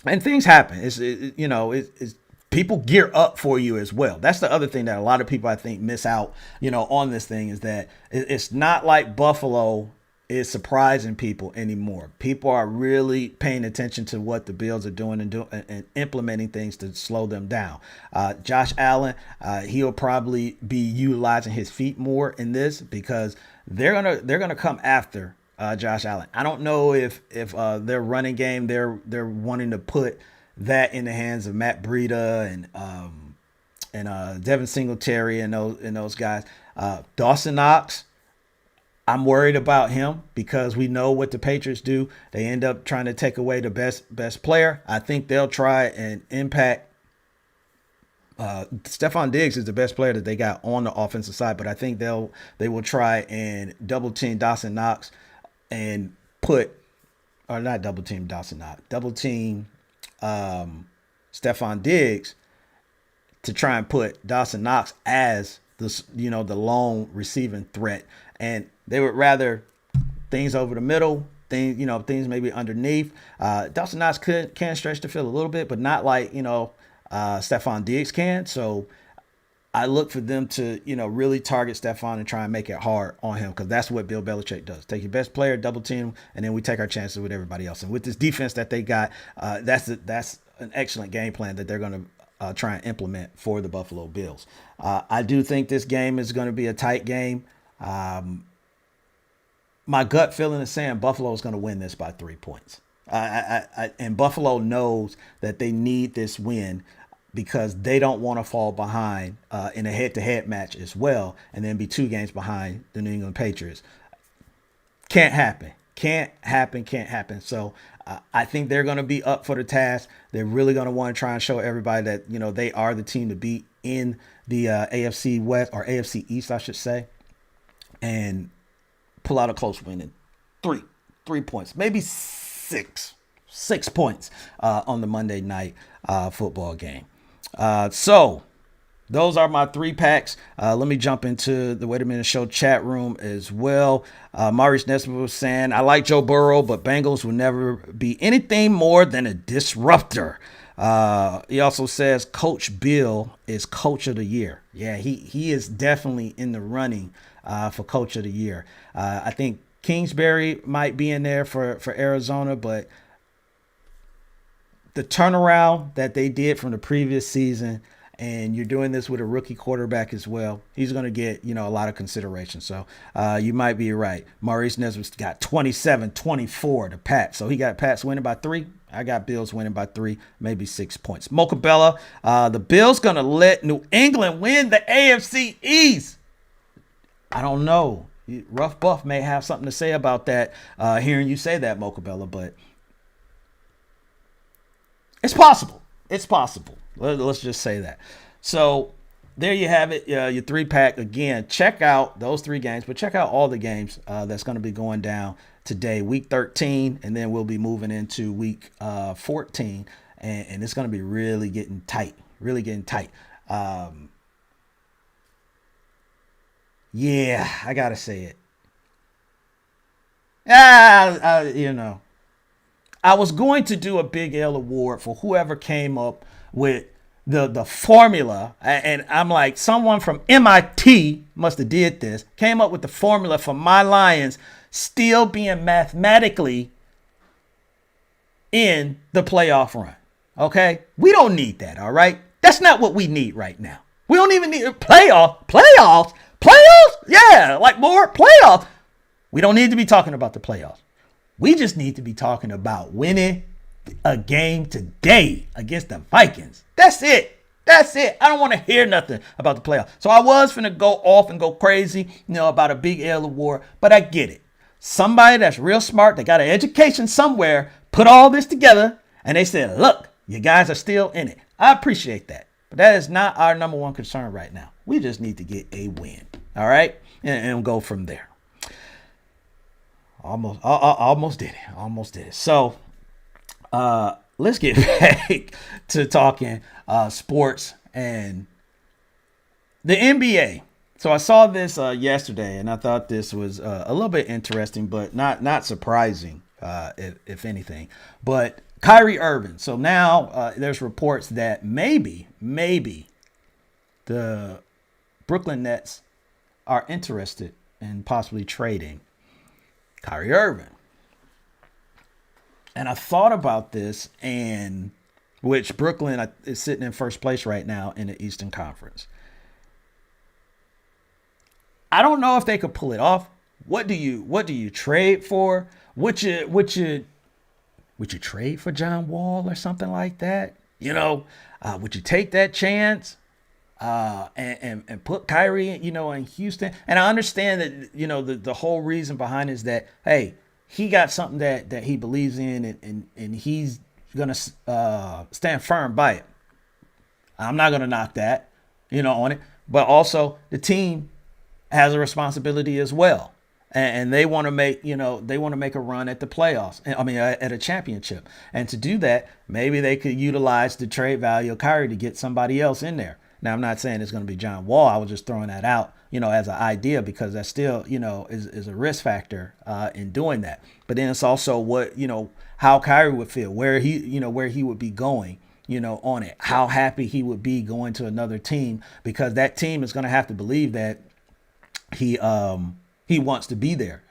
And things happen. It's people gear up for you as well. That's the other thing that a lot of people, I think, miss out, on this thing, is that it's not like Buffalo is surprising people anymore. People are really paying attention to what the Bills are doing and implementing things to slow them down. Josh Allen, he'll probably be utilizing his feet more in this, because they're gonna come after Josh Allen. I don't know if their running game, they're wanting to put that in the hands of Matt Breida and Devin Singletary and those guys. Dawson Knox, I'm worried about him, because we know what the Patriots do. They end up trying to take away the best player. I think they'll try and impact. Stephon Diggs is the best player that they got on the offensive side, but I think they will try and double team Dawson Knox and double team Stephon Diggs to try and put Dawson Knox as the lone receiving threat. And they would rather things over the middle, things maybe underneath. Dawson Knox can stretch the field a little bit, but not like, Stephon Diggs can. So I look for them to, really target Stephon and try and make it hard on him, because that's what Bill Belichick does. Take your best player, double team, and then we take our chances with everybody else. And with this defense that they got, that's an excellent game plan that they're going to try and implement for the Buffalo Bills. I do think this game is going to be a tight game. My gut feeling is saying Buffalo is going to win this by 3 points. And Buffalo knows that they need this win, because they don't want to fall behind in a head-to-head match as well, and then be 2 games behind the New England Patriots. Can't happen. So I think they're going to be up for the task. They're really going to want to try and show everybody that, they are the team to beat in the AFC West, or AFC East, I should say, and pull out a close win in 3 points, maybe 6 points on the Monday night football game. So those are my 3 packs. Let me jump into the Wait a Minute Show chat room as well. Maurice Nesbitt was saying, I like Joe Burrow, but Bengals will never be anything more than a disruptor. He also says Coach Bill is Coach of the Year. Yeah, he is definitely in the running for Coach of the Year. I think Kingsbury might be in there for Arizona, but the turnaround that they did from the previous season, and you're doing this with a rookie quarterback as well, he's going to get, a lot of consideration. So you might be right. Maurice Nesbitt's got 27-24 to Pat. So he got Pats winning by 3. I got Bills winning by 3, maybe 6 points. Mocha Bella, the Bills going to let New England win the AFC East. I don't know. Rough Buff may have something to say about that, hearing you say that, Mocha Bella, but it's possible. Let's just say that. So there you have it, your 3-pack. Again, check out those 3 games, but check out all the games that's going to be going down today, week 13, and then we'll be moving into week 14, and it's going to be really getting tight. Yeah, I got to say it. I was going to do a Big L award for whoever came up with the formula, and I'm like, someone from MIT must have did this, came up with the formula for my Lions still being mathematically in the playoff run. Okay? We don't need that, all right? That's not what we need right now. We don't even need playoffs. Yeah, like more playoffs. We don't need to be talking about the playoffs. We just need to be talking about winning a game today against the Vikings. That's it. I don't want to hear nothing about the playoffs. So I was finna go off and go crazy, about a Big L award, but I get it. Somebody that's real smart, that got an education somewhere, put all this together, and they said, look, you guys are still in it. I appreciate that. But that is not our number one concern right now. We just need to get a win. All right? And go from there. Almost did it. So let's get back to talking sports and the NBA. So I saw this yesterday, and I thought this was a little bit interesting, but not surprising, if anything. But Kyrie Irving. So now there's reports that maybe the Brooklyn Nets are interested in possibly trading Kyrie Irving. And I thought about this, and which Brooklyn is sitting in first place right now in the Eastern Conference. I don't know if they could pull it off. What do you trade for? Would you trade for John Wall or something like that? Would you take that chance and put Kyrie, in Houston? And I understand that, the whole reason behind it is that, hey, he got something that he believes in, and he's going to stand firm by it. I'm not going to knock that, on it. But also the team has a responsibility as well. And they want to make a run at the playoffs. At a championship. And to do that, maybe they could utilize the trade value of Kyrie to get somebody else in there. Now, I'm not saying it's going to be John Wall. I was just throwing that out, as an idea, because that still, is a risk factor in doing that. But then it's also how Kyrie would feel, where he would be going, on it, how happy he would be going to another team, because that team is going to have to believe that he wants to be there.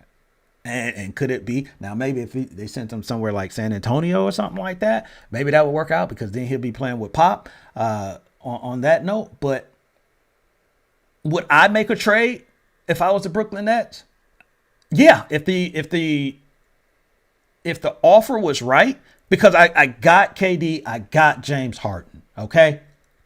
And could it be now? Maybe if they sent him somewhere like San Antonio or something like that, maybe that would work out, because then he'll be playing with Pop. On that note, but would I make a trade if I was the Brooklyn Nets? Yeah, if the offer was right, because I got KD, I got James Harden. Okay,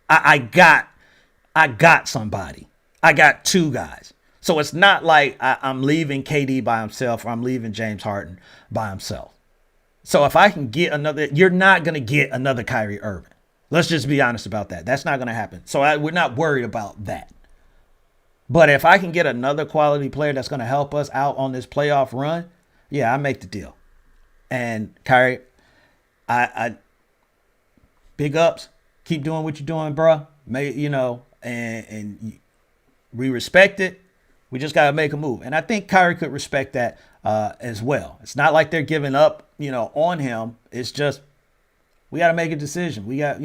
I got somebody. I got two guys. So it's not like I'm leaving KD by himself, or I'm leaving James Harden by himself. So if I can get another, you're not going to get another Kyrie Irving. Let's just be honest about that. That's not going to happen. So we're not worried about that. But if I can get another quality player that's going to help us out on this playoff run, yeah, I make the deal. And Kyrie, I big ups. Keep doing what you're doing, bro. And we respect it. We just got to make a move. And I think Kyrie could respect that as well. It's not like they're giving up, on him. It's just, we got to make a decision. We got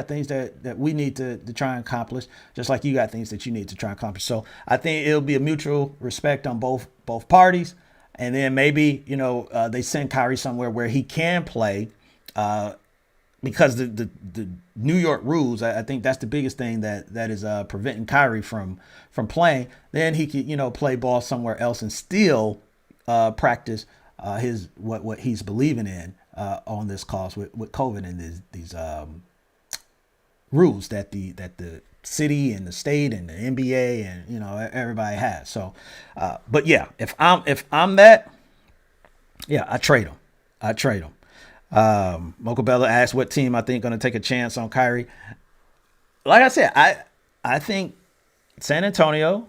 things that we need to try and accomplish, just like you got things that you need to try and accomplish. So I think it'll be a mutual respect on both parties. And then maybe, they send Kyrie somewhere where he can play, because the New York rules, I think that's the biggest thing that is preventing Kyrie from playing. Then he could, play ball somewhere else and still practice his what he's believing in on this cause with COVID and these rules that the city and the state and the NBA and everybody has. So, but yeah, if I'm that, yeah, I trade him. Mocha Bella asked what team I think going to take a chance on Kyrie. Like I said, I think San Antonio,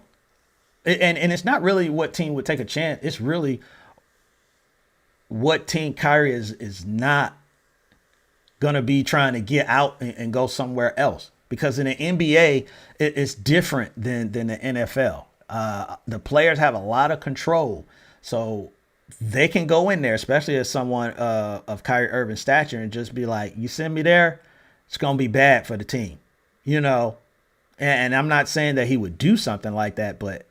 and it's not really what team would take a chance. It's really what team Kyrie is not going to be trying to get out and go somewhere else. Because in the NBA, it's different than the NFL. The players have a lot of control. So they can go in there, especially as someone of Kyrie Irving's stature, and just be like, you send me there, it's going to be bad for the team. And I'm not saying that he would do something like that, but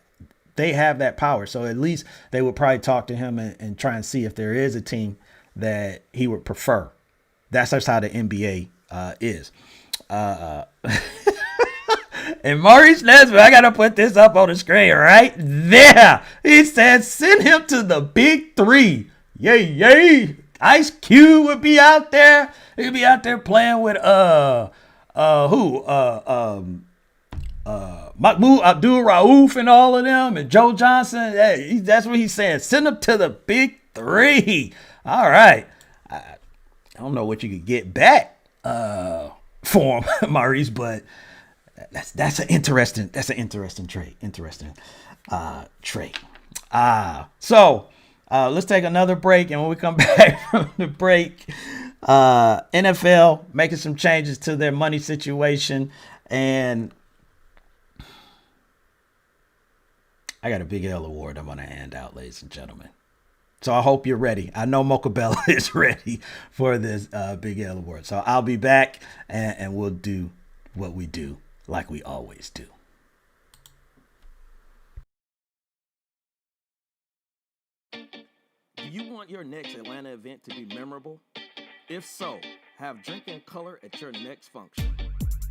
they have that power. So at least they would probably talk to him and try and see if there is a team that he would prefer That's just how the NBA is. And Maurice Nesbitt, I got to put this up on the screen right there. He said, send him to the big three. Yay, yay. Ice Cube would be out there. He'd be out there playing with Mahmoud Abdul Rauf and all of them, and Joe Johnson. Hey, that's what he's saying. Send them to the big three. All right. I don't know what you could get back for him, Maurice, but that's an interesting trait. So let's take another break, and when we come back from the break, NFL making some changes to their money situation, and I got a Big L award I'm going to hand out, ladies and gentlemen. So I hope you're ready. I know Mocha Bella is ready for this Big L award. So I'll be back, and we'll do what we do like we always do. Do you want your next Atlanta event to be memorable? If so, have Drinking Color at your next function.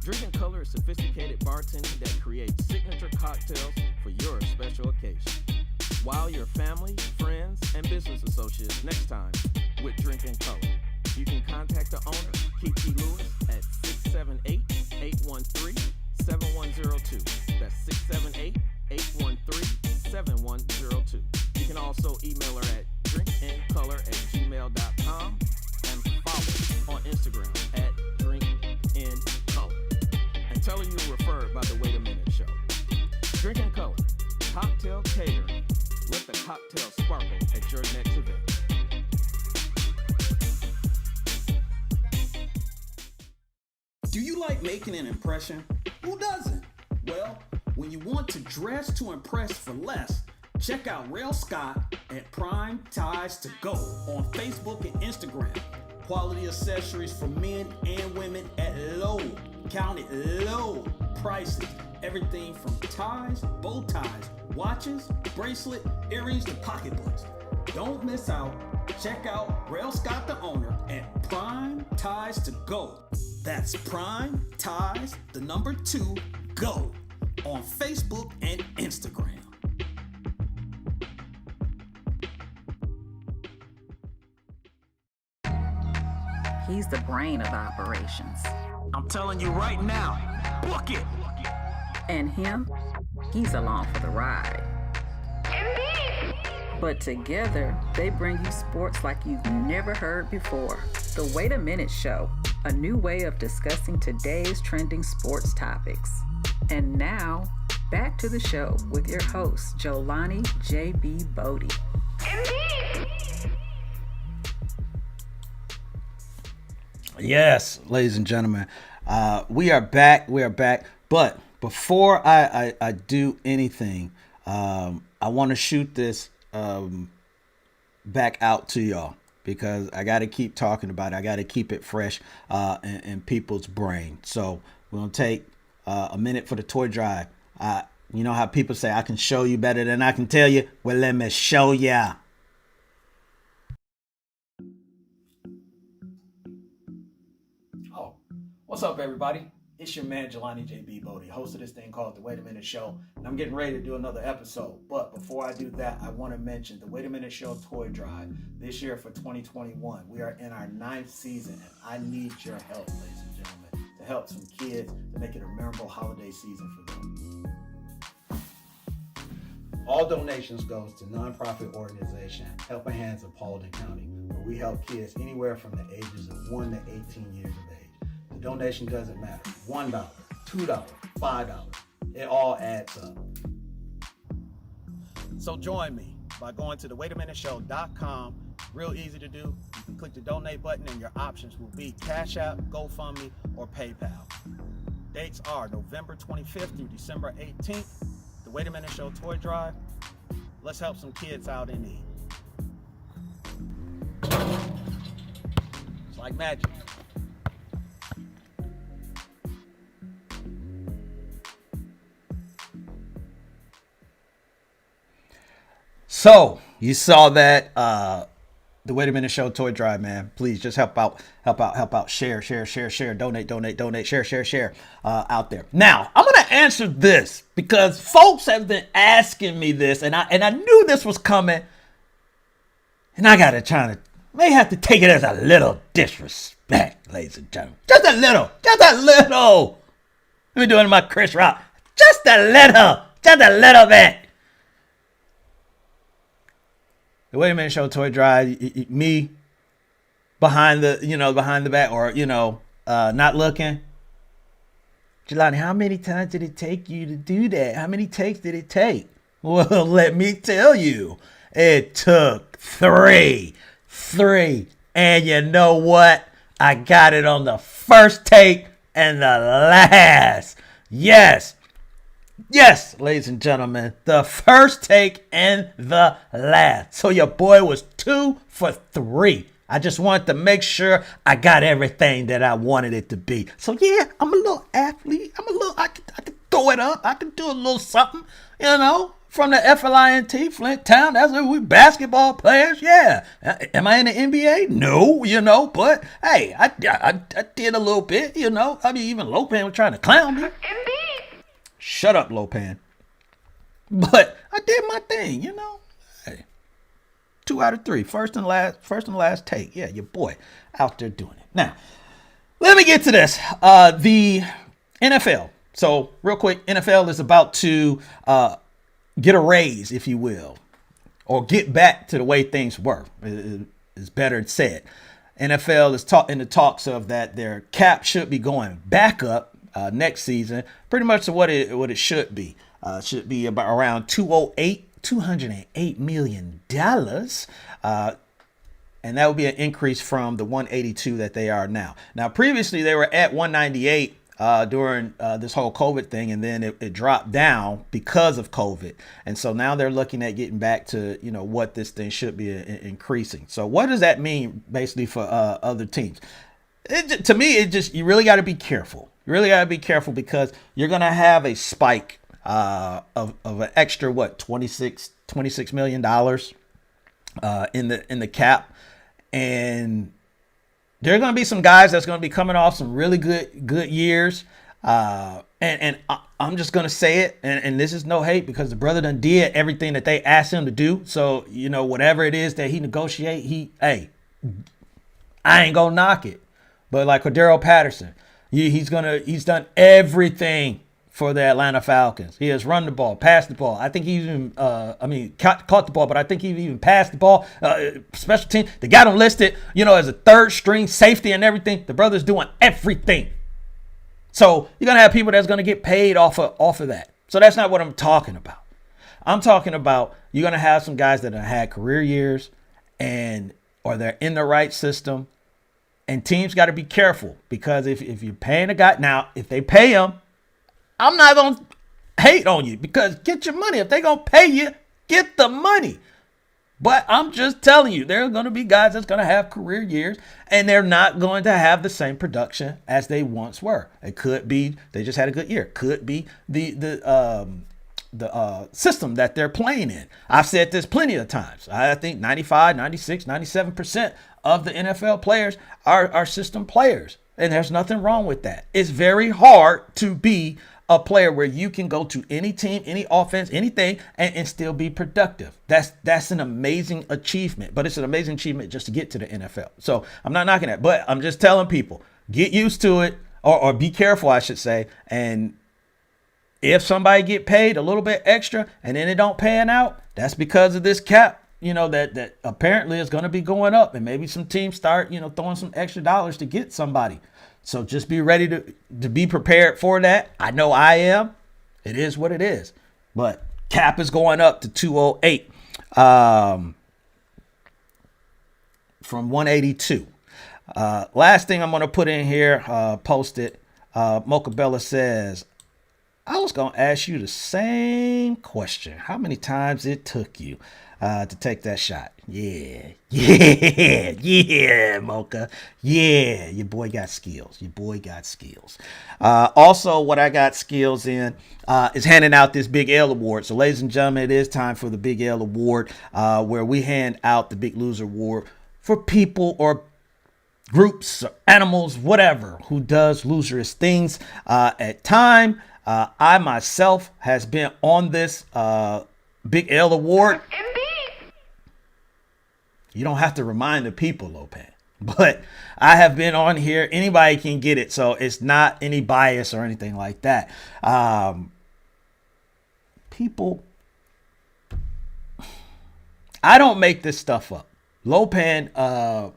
Drinking Color is sophisticated bartending that creates signature cocktails for your special occasion. Wow your family, friends, and business associates next time with Drinking Color. You can contact the owner, Kiki Lewis, at 678-813-7102. That's 678-813-7102. You can also email her at drinkincolor@gmail.com and follow on Instagram at drinkincolor. And tell her you were referred by the Wait a Minute Show. Drinking Color, cocktail catering. Let the cocktail sparkle at your next event. Do you like making an impression? Who doesn't? Well, when you want to dress to impress for less, check out Rail Scott at Prime Ties to Go on Facebook and Instagram. Quality accessories for men and women at low, counted low prices. Everything from ties, bow ties, watches, bracelet, earrings, to pocketbooks. Don't miss out. Check out Rail Scott, the owner, at Prime Ties to Go. That's Prime Ties, the number 2, Go, on Facebook and Instagram. He's the brain of operations. I'm telling you right now, book it! And him, he's along for the ride. But together, they bring you sports like you've never heard before. The Wait a Minute Show, a new way of discussing today's trending sports topics. And now, back to the show with your host, Jolani J.B. Bodie. Yes, ladies and gentlemen, we are back. But before I do anything, I want to shoot this back out to y'all, because I got to keep talking about it. I got to keep it fresh in people's brain. So we're going to take a minute for the toy drive. You know how people say, I can show you better than I can tell you? Well, let me show ya. Oh, what's up, everybody? It's your man, Jelani J.B. Bodie, host of this thing called The Wait a Minute Show. And I'm getting ready to do another episode. But before I do that, I want to mention the Wait a Minute Show toy drive this year for 2021. We are in our 9th season, and I need your help, ladies and gentlemen, to help some kids to make it a memorable holiday season for them. All donations goes to nonprofit organization Helping Hands of Paulding County, where we help kids anywhere from the ages of 1 to 18 years of age. The donation doesn't matter. $1, $2, $5. It all adds up. So join me by going to thewaitaminuteshow.com. Real easy to do. You can click the donate button and your options will be Cash App, GoFundMe, or PayPal. Dates are November 25th through December 18th. The Wait a Minute Show toy drive. Let's help some kids out in need. It's like magic. So you saw that the Wait a Minute Show toy drive, man. Please just help out. Share, donate, share out there. Now, I'm going to answer this because folks have been asking me this, and I knew this was coming, and I got to may have to take it as a little disrespect, ladies and gentlemen. Just a little. Let me do it in my Chris Rock. Just a little bit. The Wait a Minute Show toy drive, me behind the back, or not looking. Jelani, how many times did it take you to do that? How many takes did it take? Well, let me tell you, it took three. And you know what? I got it on the first take and the last. Yes, ladies and gentlemen, the first take and the last. So your boy was 2 for 3. I just wanted to make sure I got everything that I wanted it to be. So yeah, I'm a little athlete. I can throw it up. I can do a little something, from the FLINT, Flint Town. That's where we basketball players. Yeah. Am I in the NBA? No, but hey, I did a little bit, even Lopan was trying to clown me. Shut up, Lopan. But I did my thing, Hey, 2 out of 3, first and last take. Yeah, your boy out there doing it. Now, let me get to this. The NFL. So, real quick, NFL is about to get a raise, if you will, or get back to the way things were. Is better said. NFL is in the talks of that their cap should be going back up next season, pretty much to what it should be. Should be about around $208 million. And that would be an increase from the 182 that they are now. Now, previously they were at 198 during this whole COVID thing, and then it dropped down because of COVID. And so now they're looking at getting back to, what this thing should be increasing. So what does that mean basically for other teams? To me, you really got to be careful. You really got to be careful because you're going to have a spike of an extra, $26 million in the cap. And there are going to be some guys that's going to be coming off some really good years. And I'm just going to say it. And this is no hate because the brother done did everything that they asked him to do. So, whatever it is that he negotiate, I ain't going to knock it. But like Cordero Patterson, he's done everything for the Atlanta Falcons. He has run the ball, passed the ball. I think he even, caught the ball, but I think he even passed the ball. Special team, they got him listed, as a third string safety and everything. The brother's doing everything. So you're gonna have people that's gonna get paid off of that. So that's not what I'm talking about. I'm talking about you're gonna have some guys that have had career years or they're in the right system. And teams got to be careful because if you're paying a guy, now, if they pay him, I'm not going to hate on you because get your money. If they're going to pay you, get the money. But I'm just telling you, there are going to be guys that's going to have career years and they're not going to have the same production as they once were. It could be they just had a good year. Could be the system that they're playing in. I've said this plenty of times. I think 95, 96, 97% of the NFL players are system players. And there's nothing wrong with that. It's very hard to be a player where you can go to any team, any offense, anything, and still be productive. That's an amazing achievement. But it's an amazing achievement just to get to the NFL. So I'm not knocking that. But I'm just telling people, get used to it or be careful, I should say. And if somebody get paid a little bit extra and then it don't pan out, that's because of this cap, that apparently is going to be going up. And maybe some teams start, throwing some extra dollars to get somebody. So just be ready to be prepared for that. I know I am. It is what it is. But cap is going up to 208 from 182. Last thing I'm going to put in here, post it. Mocha Bella says, I was going to ask you the same question. How many times it took you to take that shot? Yeah, Mocha. Yeah, your boy got skills. Also, what I got skills in is handing out this Big L Award. So, ladies and gentlemen, it is time for the Big L Award, where we hand out the Big Loser Award for people or groups or animals, whatever, who does loserous things. At time, I myself has been on this Big L award. You don't have to remind the people, Lopan, but I have been on here. Anybody can get it, so it's not any bias or anything like that. People, I don't make this stuff up. Lopan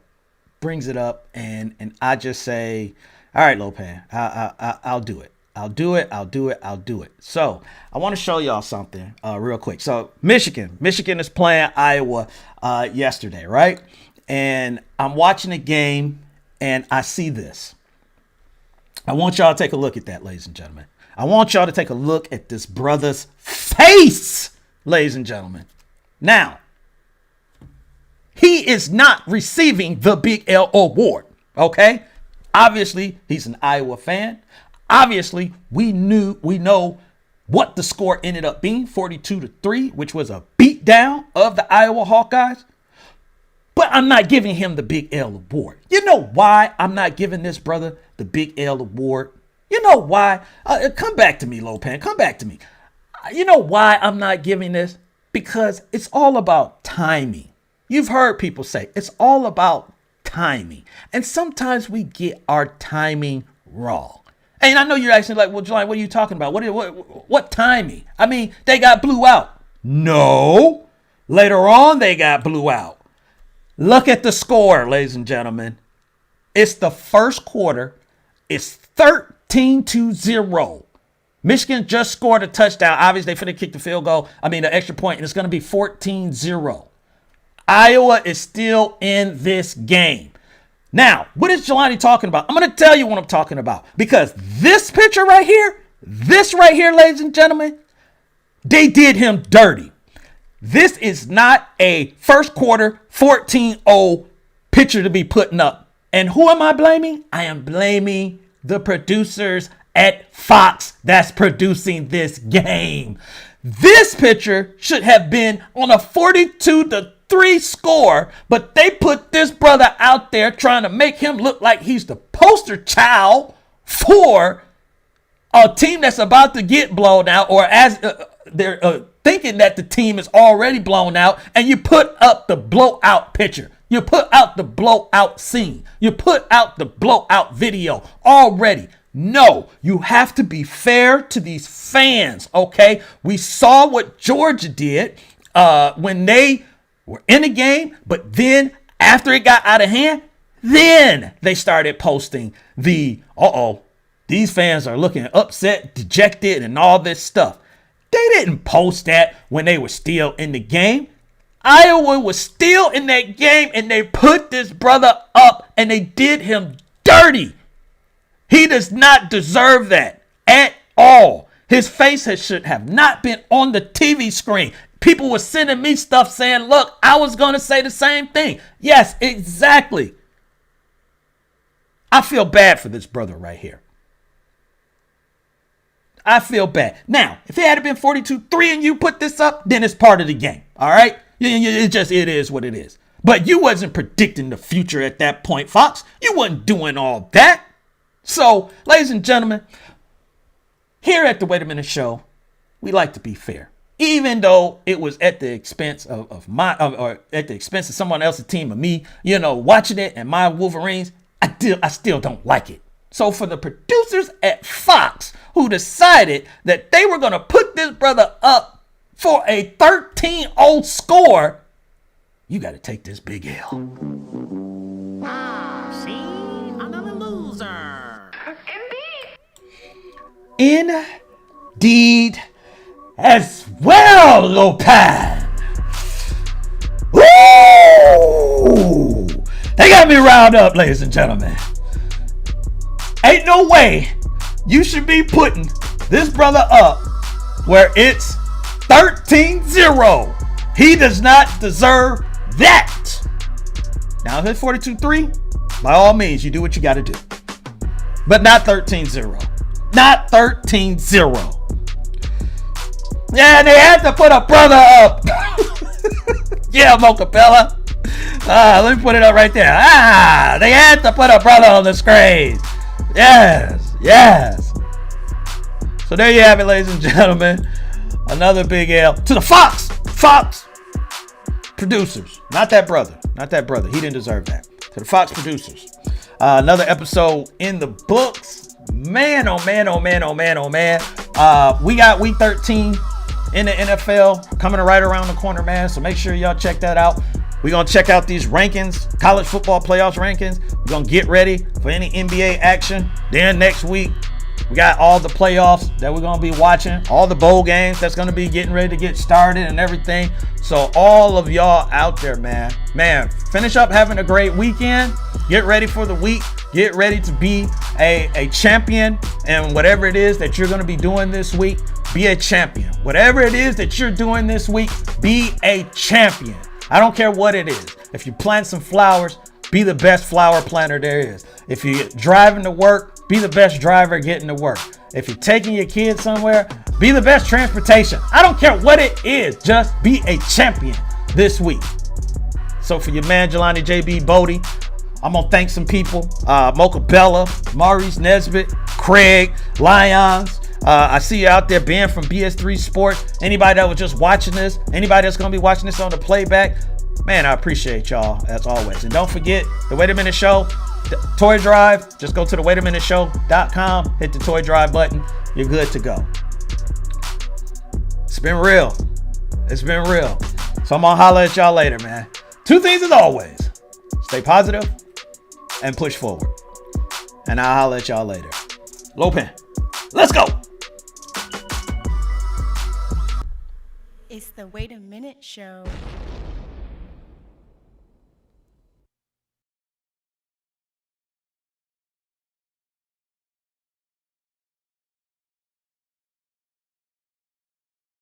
brings it up, and I just say, all right, Lopan, I'll do it. I'll do it. So I want to show y'all something real quick. So Michigan is playing Iowa yesterday, right? And I'm watching the game, and I see this. I want y'all to take a look at that, ladies and gentlemen. I want y'all to take a look at this brother's face, ladies and gentlemen. Now, he is not receiving the Big L award, okay? Obviously, he's an Iowa fan. Obviously, we know what the score ended up being, 42-3, which was a beatdown of the Iowa Hawkeyes. But I'm not giving him the Big L award. You know why I'm not giving this brother the Big L award? You know why? Come back to me, Lopan. Come back to me. You know why I'm not giving this? Because it's all about timing. You've heard people say it's all about timing. And sometimes we get our timing wrong. And I know you're asking like, well, Jelani, what are you talking about? What timing? I mean, they got blew out. No. Later on, they got blew out. Look at the score, ladies and gentlemen. It's the first quarter. It's 13-0. Michigan just scored a touchdown. Obviously, they finna kick the extra point, and it's going to be 14-0. Iowa is still in this game. Now, what is Jelani talking about? I'm going to tell you what I'm talking about. Because this picture right here, ladies and gentlemen, they did him dirty. This is not a first quarter 14-0 picture to be putting up. And who am I blaming? I am blaming the producers at Fox that's producing this game. This picture should have been on a 42-3 score, but they put this brother out there trying to make him look like he's the poster child for a team that's about to get blown out, or as they're thinking that the team is already blown out, and you put up the blowout picture. You put out the blowout scene. You put out the blowout video already. No, you have to be fair to these fans, okay? We saw what Georgia did when they were in the game, but then after it got out of hand, then they started posting these fans are looking upset, dejected, and all this stuff. They didn't post that when they were still in the game. Iowa was still in that game, and they put this brother up, and they did him dirty. He does not deserve that at all. His face should have not been on the TV screen. People were sending me stuff saying, look, I was going to say the same thing. Yes, exactly. I feel bad for this brother right here. I feel bad. Now, if it had been 42-3 and you put this up, then it's part of the game. All right? It is what it is. But you wasn't predicting the future at that point, Fox. You wasn't doing all that. So, ladies and gentlemen, here at the Wait a Minute Show, we like to be fair. Even though it was at the expense of someone else's team, of me, watching it and my Wolverines, I still don't like it. So for the producers at Fox who decided that they were going to put this brother up for a 13-0 score, you got to take this big L. See? Another loser. Indeed as well, Lopan. Woo! They got me riled up, ladies and gentlemen. Ain't no way you should be putting this brother up where it's 13-0. He does not deserve that. Now, if it's 42-3, by all means, you do what you got to do. But not 13-0. Not 13-0. Yeah, they had to put a brother up. Yeah, Mo Capella. Let me put it up right there. They had to put a brother on the screen. Yes. So there you have it, ladies and gentlemen. Another big L to the Fox producers. Not that brother. He didn't deserve that. To the Fox producers. Another episode in the books. Man, oh man. We got week 13 in the NFL coming right around the corner, man. So make sure y'all check that out. We're going to check out these rankings, college football playoffs rankings. We're going to get ready for any NBA action. Then next week, we got all the playoffs that we're going to be watching, all the bowl games that's going to be getting ready to get started and everything. So all of y'all out there, man, finish up having a great weekend. Get ready for the week. Get ready to be a champion, and whatever it is that you're going to be doing this week, be a champion. Whatever it is that you're doing this week, be a champion. I don't care what it is. If you plant some flowers, be the best flower planter there is. If you're driving to work, be the best driver getting to work. If you're taking your kids somewhere, be the best transportation. I don't care what it is. Just be a champion this week. So for your man, Jelani JB Bodie, I'm going to thank some people. Mocha Bella, Maurice Nesbitt, Craig, Lyons. I see you out there, Ben from BS3 Sports. Anybody that was just watching this, anybody that's going to be watching this on the playback, man, I appreciate y'all as always. And don't forget, the Wait a Minute Show, the Toy Drive. Just go to the waitaminuteshow.com, hit the Toy Drive button. You're good to go. It's been real. So I'm going to holler at y'all later, man. Two things as always. Stay positive and push forward. And I'll holler at y'all later. Low pen. Let's go. It's the Wait a Minute Show.